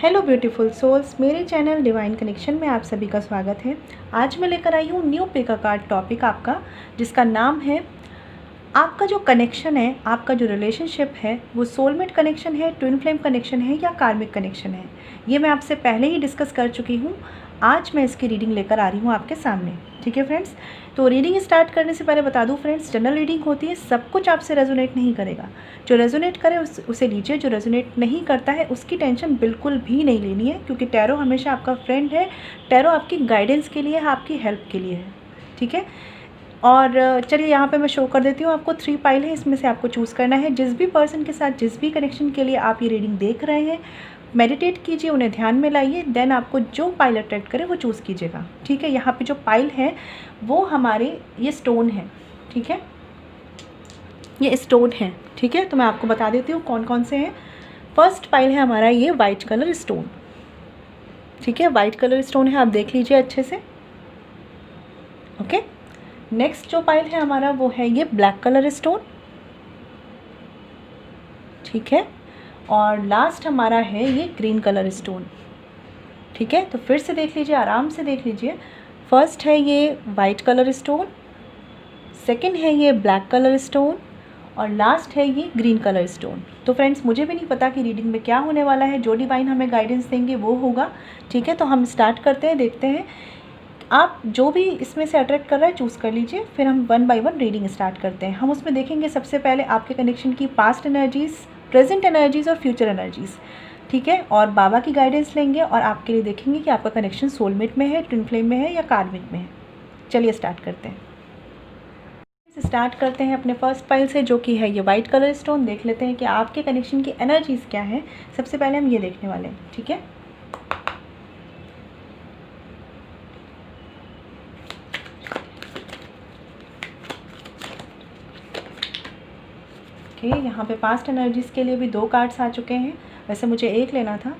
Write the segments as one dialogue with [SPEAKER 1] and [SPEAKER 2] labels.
[SPEAKER 1] Hello beautiful souls, मेरे channel divine connection में आप सभी का स्वागत है। आज मैं लेकर आई हूँ new pick a card topic आपका, जिसका नाम है आपका जो कनेक्शन है, आपका जो रिलेशनशिप है वो सोलमेट कनेक्शन है, ट्विन फ्लेम कनेक्शन है या कार्मिक कनेक्शन है। ये मैं आपसे पहले ही डिस्कस कर चुकी हूँ। आज मैं इसकी रीडिंग लेकर आ रही हूँ आपके सामने। ठीक है फ्रेंड्स, तो रीडिंग स्टार्ट करने से पहले बता दूँ फ्रेंड्स, जनरल रीडिंग होती है, सब कुछ आपसे रेजोनेट नहीं करेगा। जो रेजोनेट करे उसे लीजिए, जो रेजोनेट नहीं करता है उसकी टेंशन बिल्कुल भी नहीं लेनी है, क्योंकि टैरो हमेशा आपका फ्रेंड है। टैरो आपकी गाइडेंस के लिए है, आपकी हेल्प के लिए है। ठीक है, और चलिए यहाँ पे मैं शो कर देती हूँ आपको। 3 पाइल है, इसमें से आपको चूज़ करना है। जिस भी पर्सन के साथ, जिस भी कनेक्शन के लिए आप ये रीडिंग देख रहे हैं, मेडिटेट कीजिए, उन्हें ध्यान में लाइए, देन आपको जो पाइल अट्रैक्ट करे वो चूज़ कीजिएगा। ठीक है, यहाँ पे जो पाइल है वो हमारे ये स्टोन है। ठीक है, ये स्टोन है। ठीक है, तो मैं आपको बता देती हूँ कौन कौन से हैं। फर्स्ट पाइल है हमारा ये वाइट कलर स्टोन। ठीक है, वाइट कलर स्टोन है, आप देख लीजिए अच्छे से। ओके, नेक्स्ट जो पाइल है हमारा वो है ये ब्लैक कलर स्टोन। ठीक है, और लास्ट हमारा है ये ग्रीन कलर स्टोन। ठीक है, तो फिर से देख लीजिए, आराम से देख लीजिए। फर्स्ट है ये वाइट कलर स्टोन, सेकंड है ये ब्लैक कलर स्टोन, और लास्ट है ये ग्रीन कलर स्टोन। तो फ्रेंड्स, मुझे भी नहीं पता कि रीडिंग में क्या होने वाला है, जो डिवाइन हमें गाइडेंस देंगे वो होगा। ठीक है, तो हम स्टार्ट करते हैं, देखते हैं। आप जो भी इसमें से अट्रैक्ट कर रहा है चूज़ कर लीजिए, फिर हम 1 बाय 1 रीडिंग स्टार्ट करते हैं। हम उसमें देखेंगे सबसे पहले आपके कनेक्शन की पास्ट एनर्जीज़, प्रेजेंट एनर्जीज़ और फ्यूचर एनर्जीज़। ठीक है, और बाबा की गाइडेंस लेंगे और आपके लिए देखेंगे कि आपका कनेक्शन सोलमेट में है, ट्विन फ्लेम में है या कार्मिक में है। चलिए स्टार्ट करते हैं। स्टार्ट करते हैं अपने फर्स्ट पाइल से, जो कि है ये वाइट कलर स्टोन। देख लेते हैं कि आपके कनेक्शन की एनर्जीज़ क्या है। सबसे पहले हम ये देखने वाले हैं। ठीक है, यहाँ पे पास्ट एनर्जीज़ के लिए भी 2 कार्ड्स आ चुके हैं, वैसे मुझे एक लेना था।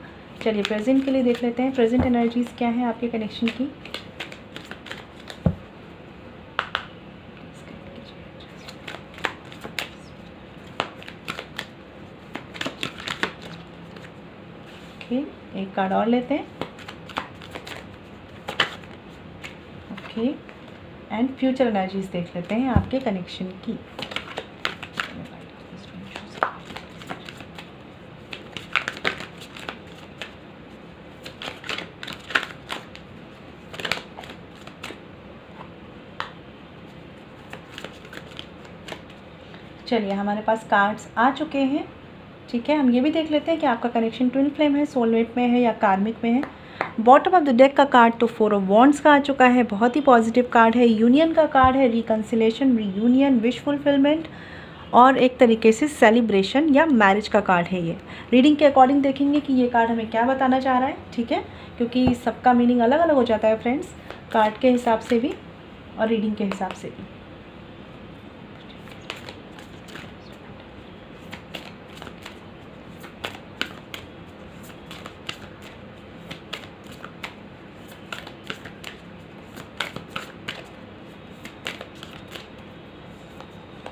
[SPEAKER 1] चलिए प्रेजेंट के लिए देख लेते हैं, प्रेजेंट एनर्जीज़ क्या है आपके कनेक्शन की। ओके, एक कार्ड और लेते हैं। ओके, एंड फ्यूचर एनर्जीज़ देख लेते हैं आपके कनेक्शन की। चलिए, हमारे पास कार्ड्स आ चुके हैं। ठीक है, हम ये भी देख लेते हैं कि आपका कनेक्शन ट्विन फ्लेम है, सोलमेट में है या कार्मिक में है। बॉटम ऑफ द डेक का कार्ड तो 4 ऑफ वॉन्ड्स का आ चुका है, बहुत ही पॉजिटिव कार्ड है। यूनियन का कार्ड है, रिकन्सिलेशन, रीयूनियन, विश फुलफिलमेंट और एक तरीके से सेलिब्रेशन या मैरिज का कार्ड है ये। रीडिंग के अकॉर्डिंग देखेंगे कि ये कार्ड हमें क्या बताना चाह रहा है। ठीक है, क्योंकि सबका मीनिंग अलग अलग हो जाता है फ्रेंड्स, कार्ड के हिसाब से भी और रीडिंग के हिसाब से भी।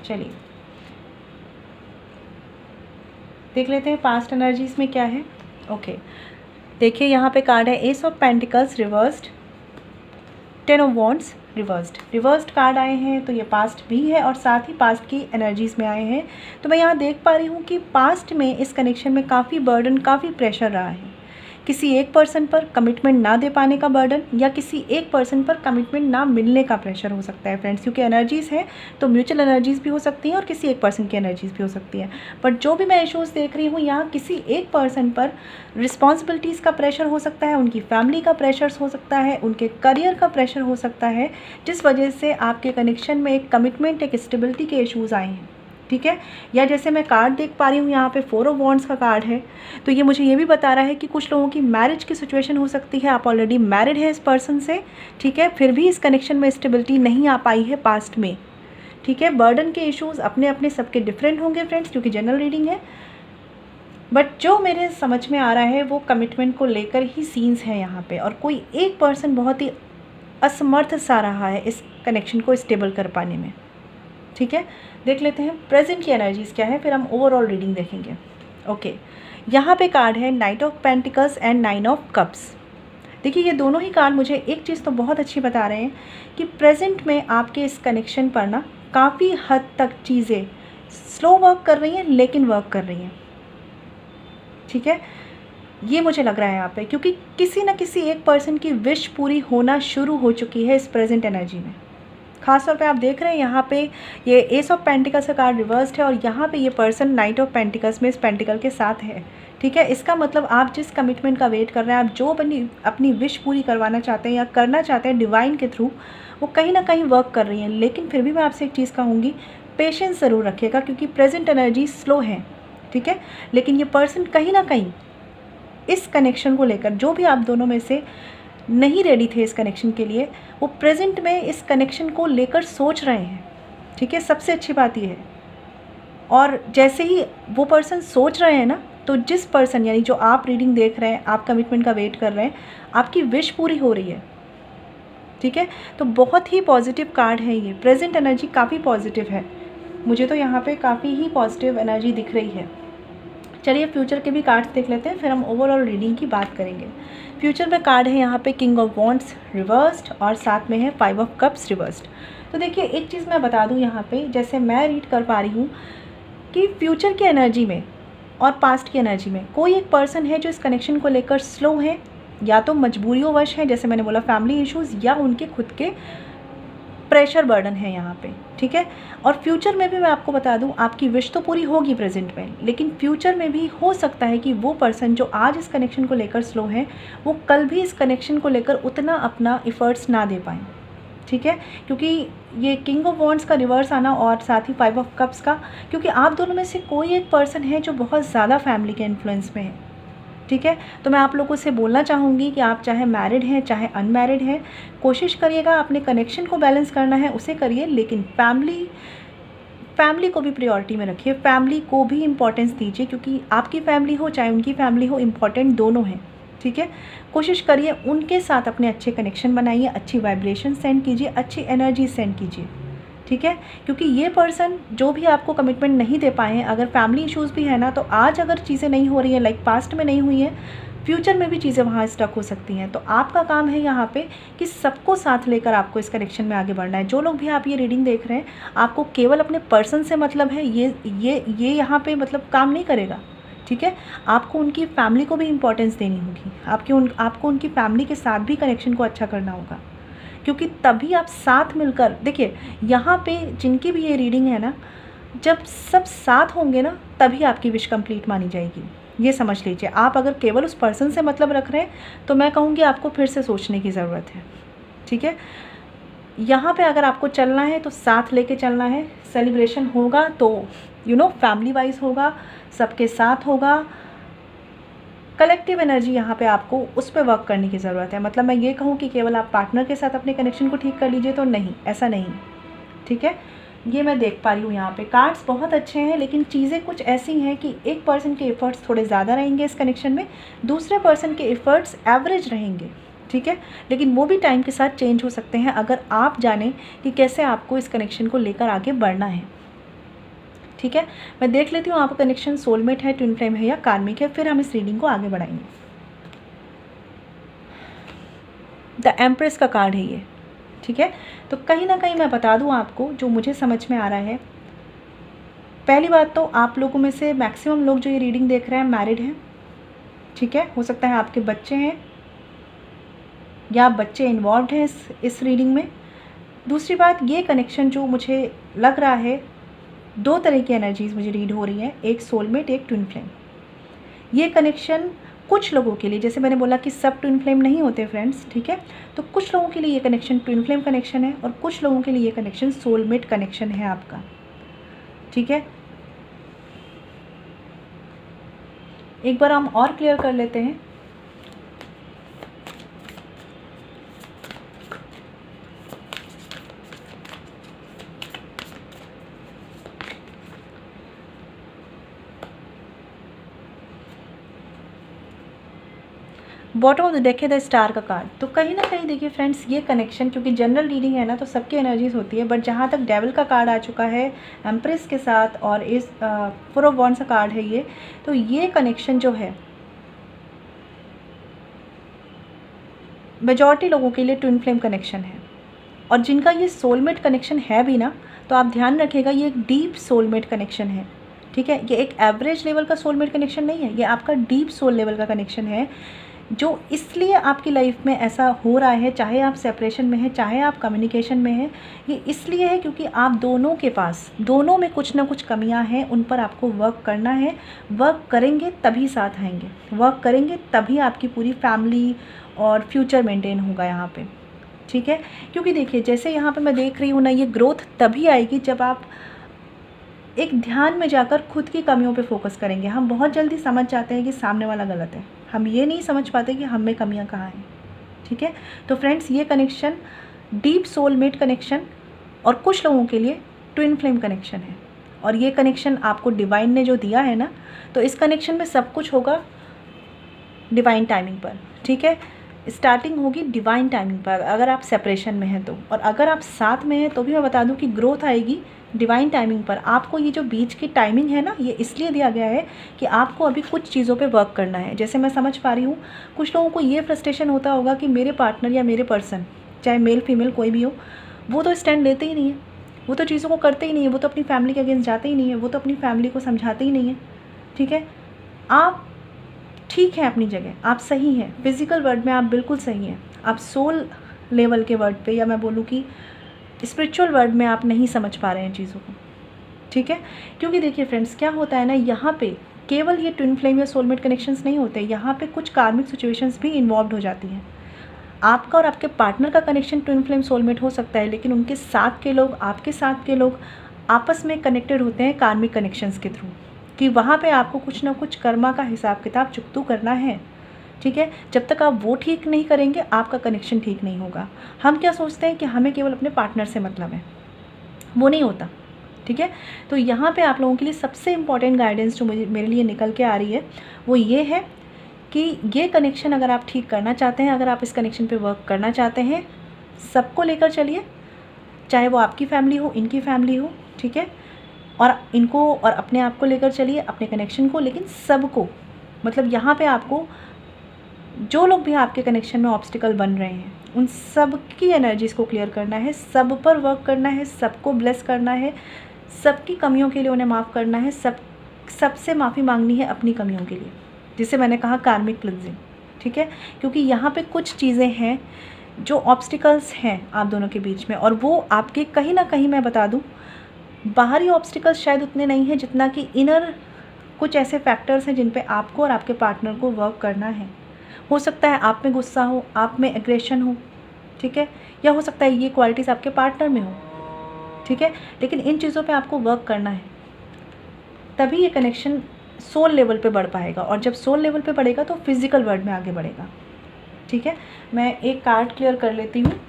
[SPEAKER 1] चलिए देख लेते हैं पास्ट एनर्जीज़ में क्या है। ओके, देखिए यहाँ पे कार्ड है ace of pentacles reversed, 10 of wands reversed. Reversed card आए हैं तो ये पास्ट भी है और साथ ही पास्ट की एनर्जीज़ में आए हैं। तो मैं यहाँ देख पा रही हूँ कि पास्ट में इस कनेक्शन में काफ़ी बर्डन, काफ़ी प्रेशर रहा है। किसी एक पर्सन पर कमिटमेंट ना दे पाने का बर्डन, या किसी एक पर्सन पर कमिटमेंट ना मिलने का प्रेशर हो सकता है फ्रेंड्स, क्योंकि एनर्जीज़ है तो म्यूचुअल एनर्जीज़ भी हो सकती हैं और किसी एक पर्सन की एनर्जीज़ भी हो सकती है। बट जो भी मैं इशूज़ देख रही हूँ यहाँ, किसी एक पर्सन पर रिस्पॉन्सिबिलिटीज़ का प्रेशर हो सकता है, उनकी फैमिली का प्रेशर हो सकता है, उनके करियर का प्रेशर हो सकता है, जिस वजह से आपके कनेक्शन में एक कमिटमेंट, एक स्टेबिलिटी के इशूज़ आए हैं। ठीक है, या जैसे मैं कार्ड देख पा रही हूँ यहाँ पे 4 ऑफ वॉन्ड्स का कार्ड है, तो ये मुझे ये भी बता रहा है कि कुछ लोगों की मैरिज की सिचुएशन हो सकती है। आप ऑलरेडी मैरिड है इस पर्सन से। ठीक है, फिर भी इस कनेक्शन में स्टेबिलिटी नहीं आ पाई है पास्ट में। ठीक है, बर्डन के इश्यूज़ अपने अपने सबके डिफरेंट होंगे फ्रेंड्स, क्योंकि जनरल रीडिंग है। बट जो मेरे समझ में आ रहा है वो कमिटमेंट को लेकर ही सीन्स हैं यहाँ पे, और कोई एक पर्सन बहुत ही असमर्थ सा रहा है इस कनेक्शन को स्टेबल कर पाने में। ठीक है, देख लेते हैं प्रेजेंट की एनर्जीज़ क्या है, फिर हम ओवरऑल रीडिंग देखेंगे। ओके, यहाँ पे कार्ड है night of pentacles and nine of cups. देखिए ये दोनों ही कार्ड मुझे एक चीज़ तो बहुत अच्छी बता रहे हैं कि प्रेजेंट में आपके इस कनेक्शन पर ना काफ़ी हद तक चीज़ें स्लो वर्क कर रही हैं, लेकिन वर्क कर रही हैं। ठीक है, ये मुझे लग रहा है यहाँ पे, क्योंकि किसी न किसी एक पर्सन की विश पूरी होना शुरू हो चुकी है इस प्रेजेंट एनर्जी में। खास तौर पे आप देख रहे हैं यहाँ पे ये एस ऑफ पेंटिकल्स का कार्ड रिवर्स्ड है और यहाँ पे ये पर्सन नाइट ऑफ पेंटिकल्स में इस पेंटिकल के साथ है। ठीक है, इसका मतलब आप जिस कमिटमेंट का वेट कर रहे हैं, आप जो अपनी विश पूरी करवाना चाहते हैं या करना चाहते हैं डिवाइन के थ्रू, वो कहीं ना कहीं वर्क कर रही हैं। लेकिन फिर भी मैं आपसे एक चीज़ कहूँगी, पेशेंस ज़रूर रखिएगा, क्योंकि प्रेजेंट एनर्जी स्लो है। ठीक है, लेकिन ये पर्सन कहीं ना कहीं इस कनेक्शन को लेकर, जो भी आप दोनों में से नहीं रेडी थे इस कनेक्शन के लिए, वो प्रेजेंट में इस कनेक्शन को लेकर सोच रहे हैं। ठीक है, सबसे अच्छी बात ये है। और जैसे ही वो पर्सन सोच रहे हैं ना, तो जिस पर्सन यानी जो आप रीडिंग देख रहे हैं, आप कमिटमेंट का वेट कर रहे हैं, आपकी विश पूरी हो रही है। ठीक है, तो बहुत ही पॉजिटिव कार्ड है ये। प्रेजेंट एनर्जी काफ़ी पॉजिटिव है, मुझे तो यहाँ पे काफ़ी ही पॉजिटिव एनर्जी दिख रही है। चलिए फ्यूचर के भी कार्ड्स देख लेते हैं, फिर हम ओवरऑल रीडिंग की बात करेंगे। फ्यूचर में कार्ड है यहाँ पे किंग ऑफ वॉन्ड्स रिवर्स्ड और साथ में है 5 ऑफ कप्स रिवर्स्ड। तो देखिए एक चीज़ मैं बता दूँ यहाँ पे, जैसे मैं रीड कर पा रही हूँ कि फ्यूचर की एनर्जी में और पास्ट की एनर्जी में कोई एक पर्सन है जो इस कनेक्शन को लेकर स्लो है, या तो मजबूरियों वश है, जैसे मैंने बोला फैमिली इश्यूज़, या उनके खुद के प्रेशर बर्डन है यहाँ पे। ठीक है, और फ्यूचर में भी मैं आपको बता दूँ, आपकी विश तो पूरी होगी प्रेजेंट में, लेकिन फ्यूचर में भी हो सकता है कि वो पर्सन जो आज इस कनेक्शन को लेकर स्लो है, वो कल भी इस कनेक्शन को लेकर उतना अपना इफ़र्ट्स ना दे पाएँ। ठीक है, क्योंकि ये किंग ऑफ वॉन्ड्स का रिवर्स आना और साथ ही 5 ऑफ कप्स का, क्योंकि आप दोनों में से कोई एक पर्सन है जो बहुत ज़्यादा फैमिली के इन्फ्लुएंस में है। ठीक है, तो मैं आप लोगों से बोलना चाहूँगी कि आप चाहे मैरिड हैं चाहे अनमैरिड हैं, कोशिश करिएगा अपने कनेक्शन को बैलेंस करना है उसे करिए, लेकिन फैमिली को भी प्रायोरिटी में रखिए, फैमिली को भी इम्पोर्टेंस दीजिए, क्योंकि आपकी फैमिली हो चाहे उनकी फैमिली हो, इम्पॉर्टेंट दोनों हैं। ठीक है, कोशिश करिए उनके साथ अपने अच्छे कनेक्शन बनाइए, अच्छी वाइब्रेशन सेंड कीजिए, अच्छी एनर्जी सेंड कीजिए। ठीक है, क्योंकि ये पर्सन जो भी आपको कमिटमेंट नहीं दे पाए हैं, अगर फैमिली इश्यूज़ भी है ना, तो आज अगर चीज़ें नहीं हो रही हैं, लाइक पास्ट में नहीं हुई हैं, फ्यूचर में भी चीज़ें वहाँ स्टक हो सकती हैं। तो आपका काम है यहाँ पे कि सबको साथ लेकर आपको इस कनेक्शन में आगे बढ़ना है। जो लोग भी आप ये रीडिंग देख रहे हैं, आपको केवल अपने पर्सन से मतलब है, ये यहाँ पे मतलब काम नहीं करेगा। ठीक है, आपको उनकी फैमिली को भी इम्पोर्टेंस देनी होगी, आपको उनकी फैमिली के साथ भी कनेक्शन को अच्छा करना होगा, क्योंकि तभी आप साथ मिलकर, देखिए यहाँ पे जिनकी भी ये रीडिंग है ना, जब सब साथ होंगे ना, तभी आपकी विश कंप्लीट मानी जाएगी। ये समझ लीजिए। आप अगर केवल उस पर्सन से मतलब रख रहे हैं, तो मैं कहूँगी आपको फिर से सोचने की ज़रूरत है। ठीक है, यहाँ पे अगर आपको चलना है तो साथ लेके चलना है। सेलिब्रेशन होगा तो फैमिली वाइज होगा, सबके साथ होगा। कलेक्टिव एनर्जी यहाँ पे आपको उस पर वर्क करने की ज़रूरत है। मतलब मैं ये कहूँ कि केवल आप पार्टनर के साथ अपने कनेक्शन को ठीक कर लीजिए, तो नहीं, ऐसा नहीं। ठीक है, ये मैं देख पा रही हूँ यहाँ पे कार्ड्स बहुत अच्छे हैं, लेकिन चीज़ें कुछ ऐसी हैं कि एक पर्सन के एफर्ट्स थोड़े ज़्यादा रहेंगे इस कनेक्शन में, दूसरे पर्सन के एफर्ट्स एवरेज रहेंगे। ठीक है, लेकिन वो भी टाइम के साथ चेंज हो सकते हैं, अगर आप जानें कि कैसे आपको इस कनेक्शन को लेकर आगे बढ़ना है। ठीक है, मैं देख लेती हूँ आपका कनेक्शन सोलमेट है, ट्विन फ्लेम है या कार्मिक है, फिर हम इस रीडिंग को आगे बढ़ाएंगे। द एम्प्रेस का कार्ड है ये। ठीक है, तो कहीं ना कहीं मैं बता दूँ आपको जो मुझे समझ में आ रहा है। पहली बात तो आप लोगों में से मैक्सिमम लोग जो ये रीडिंग देख रहे हैं मैरिड हैं। ठीक है, हो सकता है आपके बच्चे हैं या बच्चे इन्वॉल्व हैं इस रीडिंग में। दूसरी बात, ये कनेक्शन जो मुझे लग रहा है, दो तरह की एनर्जीज़ मुझे रीड हो रही हैं, एक सोलमेट, एक ट्विन फ्लेम। ये कनेक्शन कुछ लोगों के लिए, जैसे मैंने बोला कि सब ट्विन फ्लेम नहीं होते फ्रेंड्स। ठीक है, तो कुछ लोगों के लिए ये कनेक्शन ट्विन फ्लेम कनेक्शन है और कुछ लोगों के लिए ये कनेक्शन सोलमेट कनेक्शन है आपका। ठीक है, एक बार हम और क्लियर कर लेते हैं। बॉटम ऑफ द डेक है द स्टार का कार्ड। तो कहीं ना कहीं देखिए फ्रेंड्स, ये कनेक्शन, क्योंकि जनरल रीडिंग है ना तो सबकी एनर्जीज होती है, बट जहाँ तक डेविल का कार्ड आ चुका है एम्प्रेस के साथ और इस 4 ऑफ वॉन्ड्स का कार्ड है ये, तो ये कनेक्शन जो है मेजॉरिटी लोगों के लिए ट्विन फ्लेम कनेक्शन है। और जिनका ये सोलमेट कनेक्शन है भी ना, तो आप ध्यान रखिएगा ये एक डीप सोलमेट कनेक्शन है, ठीक है। ये एक एवरेज लेवल का सोलमेट कनेक्शन नहीं है, ये आपका डीप सोल लेवल का कनेक्शन है, जो इसलिए आपकी लाइफ में ऐसा हो रहा है, चाहे आप सेपरेशन में हैं, चाहे आप कम्युनिकेशन में हैं। ये इसलिए है क्योंकि आप दोनों के पास, दोनों में कुछ ना कुछ कमियां हैं, उन पर आपको वर्क करना है। वर्क करेंगे तभी साथ आएंगे, वर्क करेंगे तभी आपकी पूरी फैमिली और फ्यूचर मेंटेन होगा यहाँ पे, ठीक है। क्योंकि देखिए जैसे यहाँ पे मैं देख रही हूँ ना, ये ग्रोथ तभी आएगी जब आप एक ध्यान में जाकर खुद की कमियों पे फोकस करेंगे। हम बहुत जल्दी समझ जाते हैं कि सामने वाला गलत है, हम ये नहीं समझ पाते कि हम में कमियां कहाँ हैं, ठीक है। तो फ्रेंड्स, ये कनेक्शन डीप सोलमेट कनेक्शन और कुछ लोगों के लिए ट्विन फ्लेम कनेक्शन है। और ये कनेक्शन आपको डिवाइन ने जो दिया है ना, तो इस कनेक्शन में सब कुछ होगा डिवाइन टाइमिंग पर, ठीक है। स्टार्टिंग होगी डिवाइन टाइमिंग पर अगर आप सेपरेशन में हैं तो, और अगर आप साथ में हैं तो भी मैं बता दूं कि ग्रोथ आएगी डिवाइन टाइमिंग पर। आपको ये जो बीच की टाइमिंग है ना, ये इसलिए दिया गया है कि आपको अभी कुछ चीज़ों पे वर्क करना है। जैसे मैं समझ पा रही हूँ, कुछ लोगों को ये फ्रस्ट्रेशन होता होगा कि मेरे पार्टनर या मेरे पर्सन, चाहे मेल फीमेल कोई भी हो, वो तो स्टैंड लेते ही नहीं है, वो तो चीज़ों को करते ही नहीं है, वो तो अपनी फैमिली के अगेंस्ट जाते ही नहीं है, वो तो अपनी फैमिली को समझाते ही नहीं है, ठीक है। आप ठीक है अपनी जगह, आप सही हैं, फिज़िकल वर्ड में आप बिल्कुल सही हैं, आप सोल लेवल के वर्ड पे, या मैं बोलूँ कि स्पिरिचुअल वर्ड में आप नहीं समझ पा रहे हैं चीज़ों को, ठीक है। क्योंकि देखिए फ्रेंड्स, क्या होता है ना, यहाँ पे केवल ये ट्विन फ्लेम या सोलमेट कनेक्शंस नहीं होते, यहाँ पे कुछ कार्मिक सिचुएशंस भी इन्वॉल्व हो जाती हैं। आपका और आपके पार्टनर का कनेक्शन ट्विन फ्लेम सोलमेट हो सकता है, लेकिन उनके साथ के लोग, आपके साथ के लोग आपस में कनेक्टेड होते हैं कार्मिक कनेक्शंस के थ्रू, कि वहाँ पे आपको कुछ ना कुछ कर्मा का हिसाब किताब चुकतू करना है, ठीक है। जब तक आप वो ठीक नहीं करेंगे, आपका कनेक्शन ठीक नहीं होगा। हम क्या सोचते हैं कि हमें केवल अपने पार्टनर से मतलब है, वो नहीं होता, ठीक है। तो यहाँ पे आप लोगों के लिए सबसे इम्पॉर्टेंट गाइडेंस जो मेरे लिए निकल के आ रही है, वो ये है कि ये कनेक्शन अगर आप ठीक करना चाहते हैं, अगर आप इस कनेक्शन पे वर्क करना चाहते हैं, सबको लेकर चलिए, चाहे वो आपकी फैमिली हो, इनकी फैमिली हो, ठीक है। और इनको और अपने आप को लेकर चलिए, अपने कनेक्शन को, लेकिन सबको, मतलब यहाँ पे आपको जो लोग भी आपके कनेक्शन में ऑब्स्टिकल बन रहे हैं, उन सब की एनर्जीज़ को क्लियर करना है, सब पर वर्क करना है, सबको ब्लेस करना है, सबकी कमियों के लिए उन्हें माफ़ करना है, सबसे माफ़ी मांगनी है अपनी कमियों के लिए, जिसे मैंने कहा कार्मिक क्लिंजिंग, ठीक है। क्योंकि यहाँ पे कुछ चीज़ें हैं जो ऑब्स्टिकल्स हैं आप दोनों के बीच में, और वो आपके कहीं ना कहीं, मैं बता दूँ, बाहरी ऑब्स्टिकल्स शायद उतने नहीं हैं जितना कि इनर कुछ ऐसे फैक्टर्स हैं जिन पे आपको और आपके पार्टनर को वर्क करना है। हो सकता है आप में गुस्सा हो, आप में एग्रेशन हो, ठीक है, या हो सकता है ये क्वालिटीज़ आपके पार्टनर में हो, ठीक है। लेकिन इन चीज़ों पे आपको वर्क करना है, तभी ये कनेक्शन सोल लेवल पे बढ़ पाएगा, और जब सोल लेवल पे बढ़ेगा तो फिज़िकल वर्ल्ड में आगे बढ़ेगा, ठीक है। मैं एक कार्ड क्लियर कर लेती हूँ।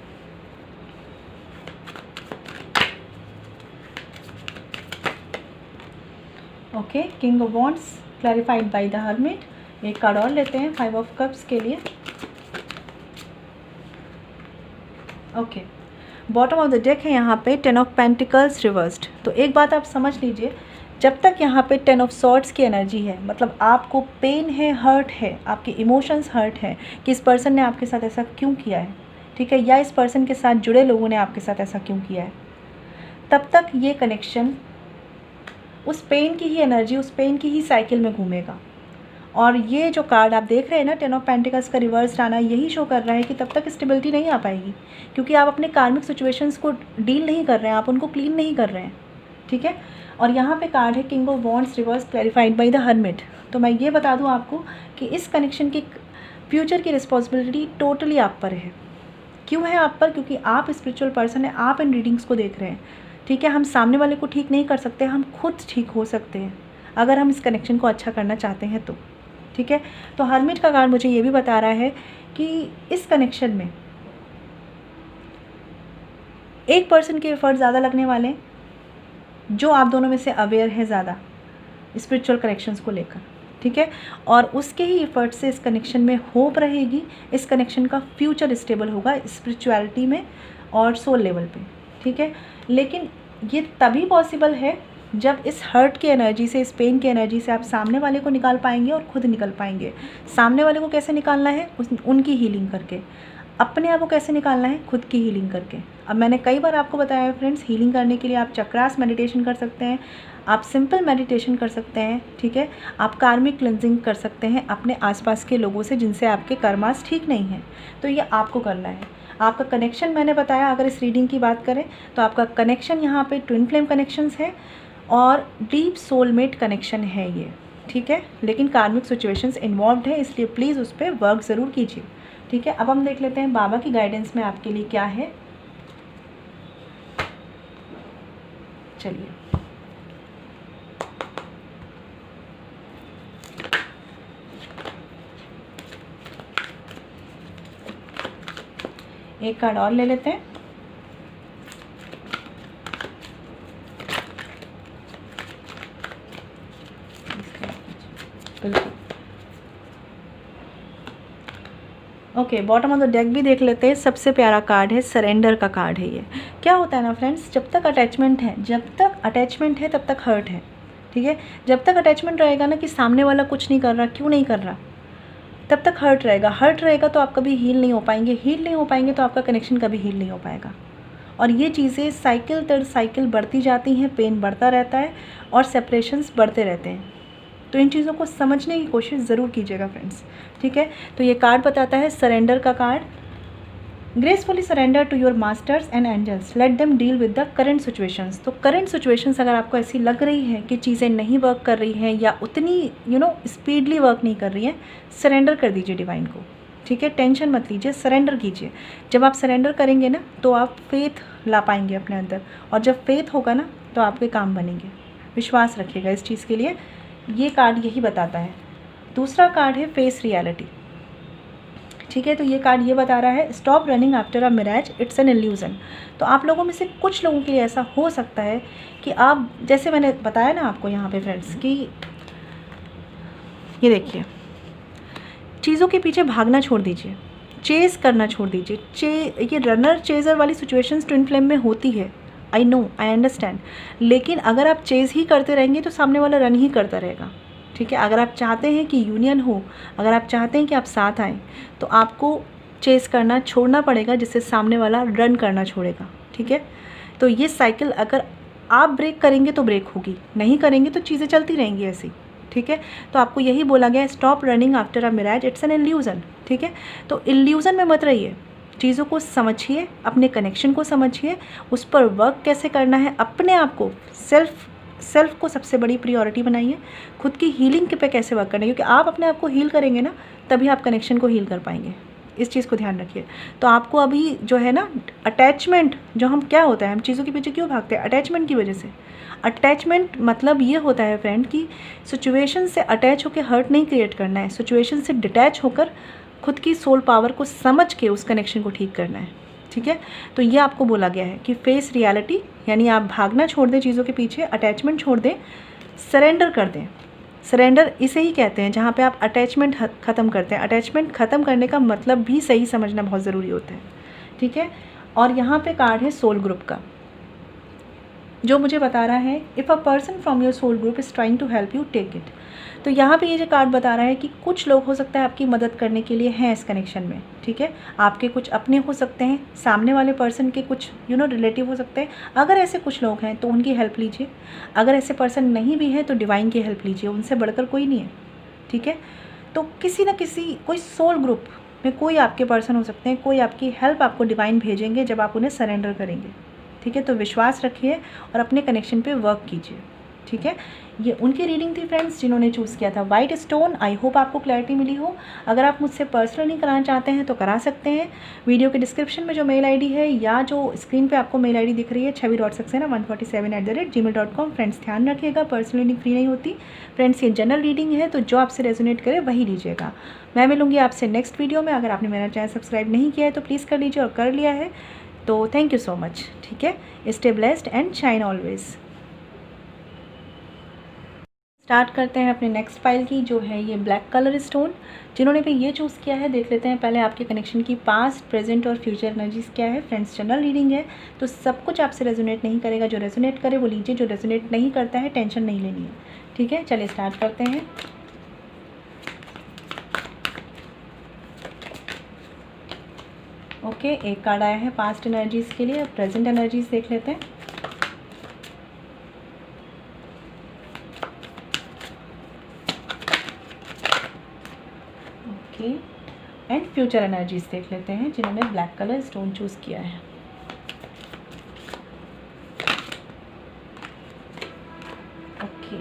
[SPEAKER 1] Okay, king of wands clarified by the hermit. एक कार्ड और लेते हैं 5 ऑफ कप्स के लिए। Okay, bottom of the deck है यहाँ पे 10 ऑफ पेंटिकल्स रिवर्स्ड। तो एक बात आप समझ लीजिए, जब तक यहाँ पे 10 ऑफ सॉर्ड्स की एनर्जी है, मतलब आपको पेन है, हर्ट है, आपके इमोशंस हर्ट है कि इस पर्सन ने आपके साथ ऐसा क्यों किया है, ठीक है, या इस पर्सन के साथ जुड़े लोगों ने आपके साथ ऐसा क्यों किया है, तब तक ये कनेक्शन उस पेन की ही एनर्जी, उस पेन की ही साइकिल में घूमेगा। और ये जो कार्ड आप देख रहे हैं ना, 10 ऑफ पेंटिकल्स का रिवर्स आना, यही शो कर रहा है कि तब तक स्टेबिलिटी नहीं आ पाएगी, क्योंकि आप अपने कार्मिक सिचुएशंस को डील नहीं कर रहे हैं, आप उनको क्लीन नहीं कर रहे हैं, ठीक है। और यहाँ पे कार्ड है king of wands reverse clarified by the hermit. तो मैं ये बता दूँ आपको कि इस कनेक्शन की फ्यूचर की रिस्पॉन्सिबिलिटी टोटली आप पर है। क्यों है आप पर? क्योंकि आप स्पिरिचुअल पर्सन हैं, आप इन रीडिंग्स को देख रहे हैं, ठीक है। हम सामने वाले को ठीक नहीं कर सकते, हम खुद ठीक हो सकते हैं अगर हम इस कनेक्शन को अच्छा करना चाहते हैं तो, ठीक है। तो हर्मिट का कार्ड मुझे ये भी बता रहा है कि इस कनेक्शन में एक पर्सन के एफर्ट ज़्यादा लगने वाले हैं जो आप दोनों में से अवेयर है ज़्यादा स्पिरिचुअल कनेक्शंस को लेकर, ठीक है। और उसके ही एफर्ट से इस कनेक्शन में होप रहेगी, इस कनेक्शन का फ्यूचर स्टेबल होगा स्पिरिचुअलिटी में और सोल लेवल पे, ठीक है। लेकिन ये तभी पॉसिबल है जब इस हर्ट की एनर्जी से, इस पेन की एनर्जी से आप सामने वाले को निकाल पाएंगे और खुद निकल पाएंगे। सामने वाले को कैसे निकालना है? उनकी हीलिंग करके। अपने आप को कैसे निकालना है? खुद की हीलिंग करके। अब मैंने कई बार आपको बताया है फ्रेंड्स, हीलिंग करने के लिए आप चक्रास मेडिटेशन कर सकते हैं, आप सिंपल मेडिटेशन कर सकते हैं, ठीक है। आप कार्मिक क्लेंजिंग कर सकते हैं अपने आसपास के लोगों से जिनसे आपके कर्मास ठीक नहीं हैं। तो ये आपको करना है। आपका कनेक्शन मैंने बताया, अगर इस रीडिंग की बात करें तो आपका कनेक्शन यहाँ पे ट्विन फ्लेम कनेक्शंस है और डीप सोलमेट कनेक्शन है ये, ठीक है। लेकिन कार्मिक सिचुएशंस इन्वॉल्व है, इसलिए प्लीज़ उस पर वर्क ज़रूर कीजिए, ठीक है। अब हम देख लेते हैं बाबा की गाइडेंस में आपके लिए क्या है। चलिए, एक कार्ड और ले लेते हैं। बिल्कुल okay, bottom of the deck भी देख लेते हैं। सबसे प्यारा कार्ड है, सरेंडर का कार्ड है ये। क्या होता है ना फ्रेंड्स, जब तक अटैचमेंट है तब तक हर्ट है, ठीक है। जब तक अटैचमेंट रहेगा ना कि सामने वाला कुछ नहीं कर रहा, क्यों नहीं कर रहा, तब तक हर्ट रहेगा तो आप कभी हील नहीं हो पाएंगे, तो आपका कनेक्शन कभी हील नहीं हो पाएगा। और ये चीज़ें साइकिल दर साइकिल बढ़ती जाती हैं, पेन बढ़ता रहता है और सेपरेशंस बढ़ते रहते हैं। तो इन चीज़ों को समझने की कोशिश ज़रूर कीजिएगा फ्रेंड्स, ठीक है। तो ये कार्ड बताता है सरेंडर का card, gracefully surrender to your masters and angels, let them deal with the current situations. तो करंट सिचुएशंस अगर आपको ऐसी लग रही है कि चीज़ें नहीं वर्क कर रही हैं या उतनी स्पीडली वर्क नहीं कर रही हैं, सरेंडर कर दीजिए डिवाइन को, ठीक है। टेंशन मत लीजिए, सरेंडर कीजिए। जब आप सरेंडर करेंगे ना तो आप फेथ ला पाएंगे अपने अंदर, और जब फेथ होगा ना तो आपके काम बनेंगे। विश्वास रखिएगा इस चीज़ के लिए, ये कार्ड यही बताता है। दूसरा कार्ड है फेस रियलिटी, ठीक है। तो ये कार्ड ये बता रहा है stop running after a mirage, it's an illusion. तो आप लोगों में से कुछ लोगों के लिए ऐसा हो सकता है कि आप, जैसे मैंने बताया ना आपको यहाँ पे फ्रेंड्स, कि ये देखिए, चीज़ों के पीछे भागना छोड़ दीजिए, चेज़ करना छोड़ दीजिए। ये रनर चेज़र वाली सिचुएशंस ट्विन फ्लेम में होती है, आई नो, आई अंडरस्टैंड। लेकिन अगर आप चेज़ ही करते रहेंगे तो सामने वाला रन ही करता रहेगा, ठीक है। अगर आप चाहते हैं कि यूनियन हो, अगर आप चाहते हैं कि आप साथ आएँ, तो आपको चेज़ करना छोड़ना पड़ेगा, जिससे सामने वाला रन करना छोड़ेगा, ठीक है। तो ये साइकिल अगर आप ब्रेक करेंगे तो ब्रेक होगी, नहीं करेंगे तो चीज़ें चलती रहेंगी ऐसी, ठीक है। तो आपको यही बोला गया, stop running after a mirage, it's an illusion, ठीक है। तो इल्यूजन में मत रहिए, चीज़ों को समझिए, अपने कनेक्शन को समझिए, उस पर वर्क कैसे करना है, अपने आप को सेल्फ को सबसे बड़ी प्रायोरिटी बनाइए, खुद की हीलिंग पे कैसे वर्क करना है, क्योंकि आप अपने आप को हील करेंगे ना तभी आप कनेक्शन को हील कर पाएंगे। इस चीज़ को ध्यान रखिए। तो आपको अभी जो है ना अटैचमेंट, जो हम क्या होता है, हम चीज़ों के पीछे क्यों भागते हैं? अटैचमेंट की वजह से। अटैचमेंट मतलब ये होता है फ्रेंड कि सिचुएशन से अटैच होकर हर्ट नहीं क्रिएट करना है, सिचुएशन से डिटैच होकर खुद की सोल पावर को समझ के उस कनेक्शन को ठीक करना है, ठीक है। तो ये आपको बोला गया है कि फेस रियलिटी, यानी आप भागना छोड़ दें चीज़ों के पीछे, अटैचमेंट छोड़ दें, सरेंडर कर दें। सरेंडर इसे ही कहते हैं जहाँ पे आप अटैचमेंट ख़त्म करते हैं। अटैचमेंट ख़त्म करने का मतलब भी सही समझना बहुत ज़रूरी होता है, ठीक है। और यहाँ पे कार्ड है सोल ग्रुप का, जो मुझे बता रहा है if a person from your soul group is trying to help you, take it. तो यहाँ पे ये जो कार्ड बता रहा है कि कुछ लोग हो सकता है आपकी मदद करने के लिए हैं इस कनेक्शन में, ठीक है। आपके कुछ अपने हो सकते हैं, सामने वाले पर्सन के कुछ रिलेटिव हो सकते हैं। अगर ऐसे कुछ लोग हैं तो उनकी हेल्प लीजिए, अगर ऐसे पर्सन नहीं भी है तो डिवाइन की हेल्प लीजिए, उनसे बढ़कर कोई नहीं है, ठीक है। तो किसी न किसी कोई सोल ग्रुप में कोई आपके पर्सन हो सकते हैं, कोई आपकी हेल्प आपको डिवाइन भेजेंगे जब आप उन्हें सरेंडर करेंगे, ठीक है। तो विश्वास रखिए और अपने कनेक्शन पे वर्क कीजिए, ठीक है। ये उनकी रीडिंग थी फ्रेंड्स जिन्होंने चूज़ किया था वाइट स्टोन। आई होप आपको क्लैरिटी मिली हो। अगर आप मुझसे पर्सनली कराना चाहते हैं तो करा सकते हैं। वीडियो के डिस्क्रिप्शन में जो मेल आईडी है या जो स्क्रीन पे आपको मेल आईडी दिख रही है chavi.saxena147@gmail.com। फ्रेंड्स ध्यान रखिएगा, पर्सनल रीडिंग फ्री नहीं होती फ्रेंड्स, ये जनरल रीडिंग है, तो जो आपसे रेजोनेट करे वही लीजिएगा। मैं मिलूँगी आपसे नेक्स्ट वीडियो में। अगर आपने मेरा चैनल सब्सक्राइब नहीं किया है तो प्लीज़ कर लीजिए, और कर लिया है तो थैंक यू सो मच, ठीक है। Stay blessed and shine always. Start करते हैं अपने नेक्स्ट फाइल की, जो है ये ब्लैक कलर स्टोन। जिन्होंने भी ये चूज़ किया है, देख लेते हैं पहले आपके कनेक्शन की पास्ट, प्रेजेंट और फ्यूचर एनर्जीज़ क्या है। फ्रेंड्स, जनरल रीडिंग है तो सब कुछ आपसे रेजोनेट नहीं करेगा। जो रेजोनेट करे वो लीजिए, जो रेजोनेट नहीं करता है टेंशन नहीं लेनी है। ठीक है, चलिए स्टार्ट करते हैं। ओके, एक कार्ड आया है पास्ट एनर्जीज़ के लिए। प्रेजेंट एनर्जीज़ देख लेते हैं। ओके, एंड फ्यूचर एनर्जीज़ देख लेते हैं जिन्होंने ब्लैक कलर स्टोन चूज़ किया है। Okay,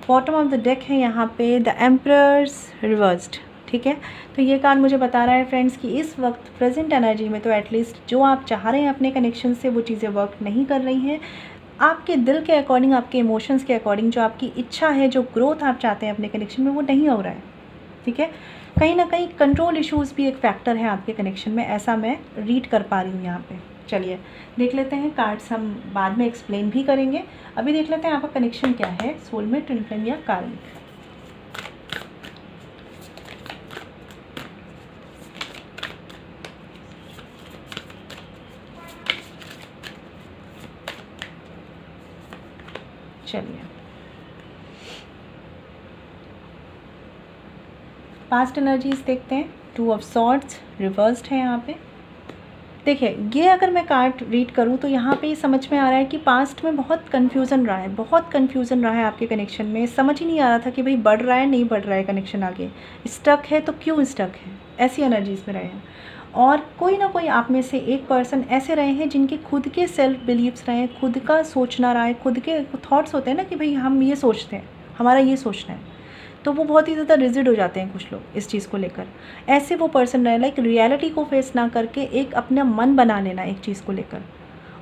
[SPEAKER 1] bottom of the deck है यहाँ पे द एम्परर्स रिवर्स्ड। ठीक है, तो ये कार्ड मुझे बता रहा है फ्रेंड्स कि इस वक्त प्रेजेंट एनर्जी में तो एटलीस्ट जो आप चाह रहे हैं अपने कनेक्शन से वो चीज़ें वर्क नहीं कर रही हैं। आपके दिल के अकॉर्डिंग, आपके इमोशंस के अकॉर्डिंग जो आपकी इच्छा है, जो ग्रोथ आप चाहते हैं अपने कनेक्शन में, वो नहीं हो रहा है। ठीक है, कहीं ना कहीं कंट्रोल इश्यूज़ भी एक फैक्टर है आपके कनेक्शन में, ऐसा मैं रीड कर पा रही हूँ यहाँ पे। चलिए देख लेते हैं, कार्ड्स हम बाद में एक्सप्लेन भी करेंगे। अभी देख लेते हैं आपका कनेक्शन क्या है, सोलमेट, ट्विन फ्लेम या कार्मिक। चलिए, पास्ट एनर्जीज देखते हैं। टू ऑफ सॉर्ड्स रिवर्स्ड है यहाँ पे। देखिए, ये अगर मैं कार्ड रीड करूँ तो यहाँ पे समझ में आ रहा है कि पास्ट में बहुत कन्फ्यूज़न रहा है, बहुत कन्फ्यूज़न रहा है आपके कनेक्शन में। समझ ही नहीं आ रहा था कि भाई बढ़ रहा है नहीं बढ़ रहा है कनेक्शन, आगे स्टक है तो क्यों स्टक है, ऐसी एनर्जीज़ में रहे हैं। और कोई ना कोई आप में से एक पर्सन ऐसे रहे हैं जिनके खुद के सेल्फ बिलीव्स रहे हैं, खुद का सोचना रहा है, खुद के थॉट्स होते हैं ना कि भाई हम ये सोचते हैं, हमारा ये सोचना है, तो वो बहुत ही ज़्यादा रिजिड हो जाते हैं कुछ लोग इस चीज़ को लेकर। ऐसे वो पर्सन रहे, लाइक रियलिटी को फेस ना करके एक अपना मन बना लेना एक चीज़ को लेकर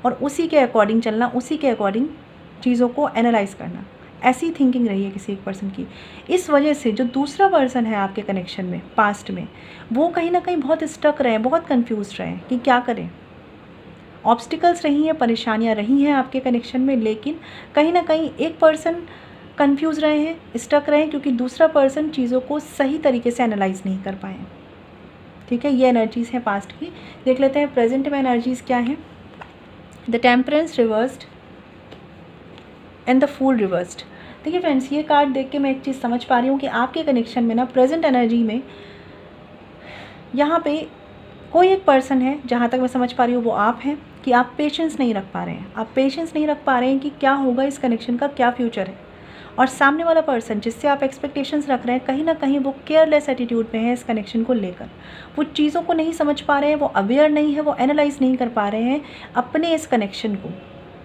[SPEAKER 1] और उसी के अकॉर्डिंग चलना, उसी के अकॉर्डिंग चीज़ों को एनालाइज करना, ऐसी थिंकिंग रही है किसी एक पर्सन की। इस वजह से जो दूसरा पर्सन है आपके कनेक्शन में पास्ट में, वो कहीं ना कहीं बहुत स्टक रहे, बहुत कन्फ्यूज रहे कि क्या करें। ऑब्स्टिकल्स रही हैं, परेशानियाँ रही हैं आपके कनेक्शन में, लेकिन कहीं ना कहीं एक पर्सन कंफ्यूज रहे हैं, स्टक रहे हैं, क्योंकि दूसरा पर्सन चीज़ों को सही तरीके से एनालाइज नहीं कर पाए। ठीक है, ये एनर्जीज़ हैं पास्ट की। देख लेते हैं प्रेजेंट में एनर्जीज़ क्या हैं। The temperance reversed and the fool reversed. देखिए फ्रेंड्स, ये कार्ड देख के मैं एक चीज़ समझ पा रही हूँ कि आपके कनेक्शन में ना प्रेजेंट एनर्जी में यहाँ पे कोई एक पर्सन है, जहाँ तक मैं समझ पा रही हूँ वो आप हैं, कि आप पेशेंस नहीं रख पा रहे हैं। आप पेशेंस नहीं रख पा रहे हैं कि क्या होगा, इस कनेक्शन का क्या फ्यूचर है। और सामने वाला पर्सन जिससे आप एक्सपेक्टेशंस रख रहे हैं, कहीं ना कहीं वो केयरलेस एटीट्यूड में है इस कनेक्शन को लेकर। वो चीज़ों को नहीं समझ पा रहे हैं, वो अवेयर नहीं है, वो एनालाइज नहीं कर पा रहे हैं अपने इस कनेक्शन को,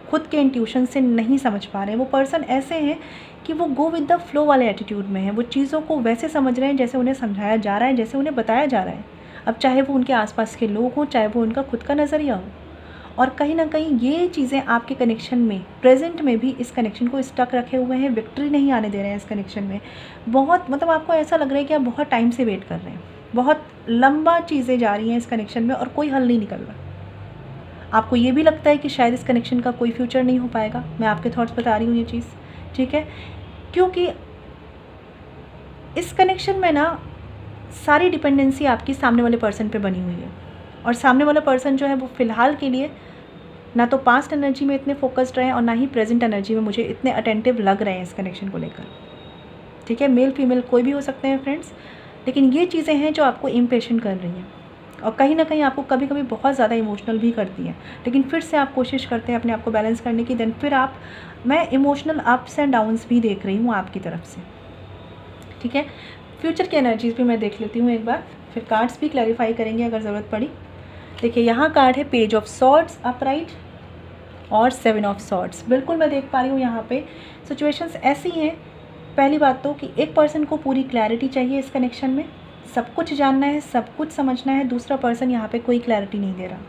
[SPEAKER 1] खुद के इंट्यूशन से नहीं समझ पा रहे हैं। वो पर्सन ऐसे हैं कि वो गो विद द फ्लो वाले एटीट्यूड में है। वो चीज़ों को वैसे समझ रहे हैं जैसे उन्हें समझाया जा रहा है, जैसे उन्हें बताया जा रहा है। अब चाहे वो उनके आसपास के लोग हों, चाहे वो उनका खुद का नज़रिया हो। और कहीं ना कहीं ये चीज़ें आपके कनेक्शन में प्रेजेंट में भी इस कनेक्शन को स्टक रखे हुए हैं, विक्ट्री नहीं आने दे रहे हैं इस कनेक्शन में। बहुत मतलब आपको ऐसा लग रहा है कि आप बहुत टाइम से वेट कर रहे हैं, बहुत लंबा चीज़ें जा रही हैं इस कनेक्शन में और कोई हल नहीं निकल रहा। आपको ये भी लगता है कि शायद इस कनेक्शन का कोई फ्यूचर नहीं हो पाएगा। मैं आपके थॉट्स बता रही हूँ ये चीज़, ठीक है, क्योंकि इस कनेक्शन में ना सारी डिपेंडेंसी आपकी सामने वाले पर्सन पे बनी हुई है। और सामने वाला पर्सन जो है वो फ़िलहाल के लिए ना तो पास्ट एनर्जी में इतने फोकस्ड रहे हैं और ना ही प्रेजेंट एनर्जी में मुझे इतने अटेंटिव लग रहे हैं इस कनेक्शन को लेकर। ठीक है, मेल फीमेल कोई भी हो सकते हैं फ्रेंड्स, लेकिन ये चीज़ें हैं जो आपको इम्पेशेंट कर रही हैं और कहीं ना कहीं आपको कभी कभी बहुत ज़्यादा इमोशनल भी करती हैं। लेकिन फिर से आप कोशिश करते हैं अपने आप को बैलेंस करने की, देन फिर मैं इमोशनल अप्स एंड डाउन्स भी देख रही हूँ आपकी तरफ से। ठीक है, फ्यूचर की एनर्जीज़ भी मैं देख लेती हूँ एक बार, फिर कार्ड्स भी क्लैरिफाई करेंगे अगर ज़रूरत पड़ी। देखिए, यहाँ कार्ड है पेज ऑफ सॉर्ड्स अपराइट और 7 ऑफ सॉर्ड्स। बिल्कुल मैं देख पा रही हूँ यहाँ पे सिचुएशंस ऐसी हैं। पहली बात तो कि एक पर्सन को पूरी क्लैरिटी चाहिए इस कनेक्शन में, सब कुछ जानना है, सब कुछ समझना है। दूसरा पर्सन यहाँ पे कोई क्लैरिटी नहीं दे रहा।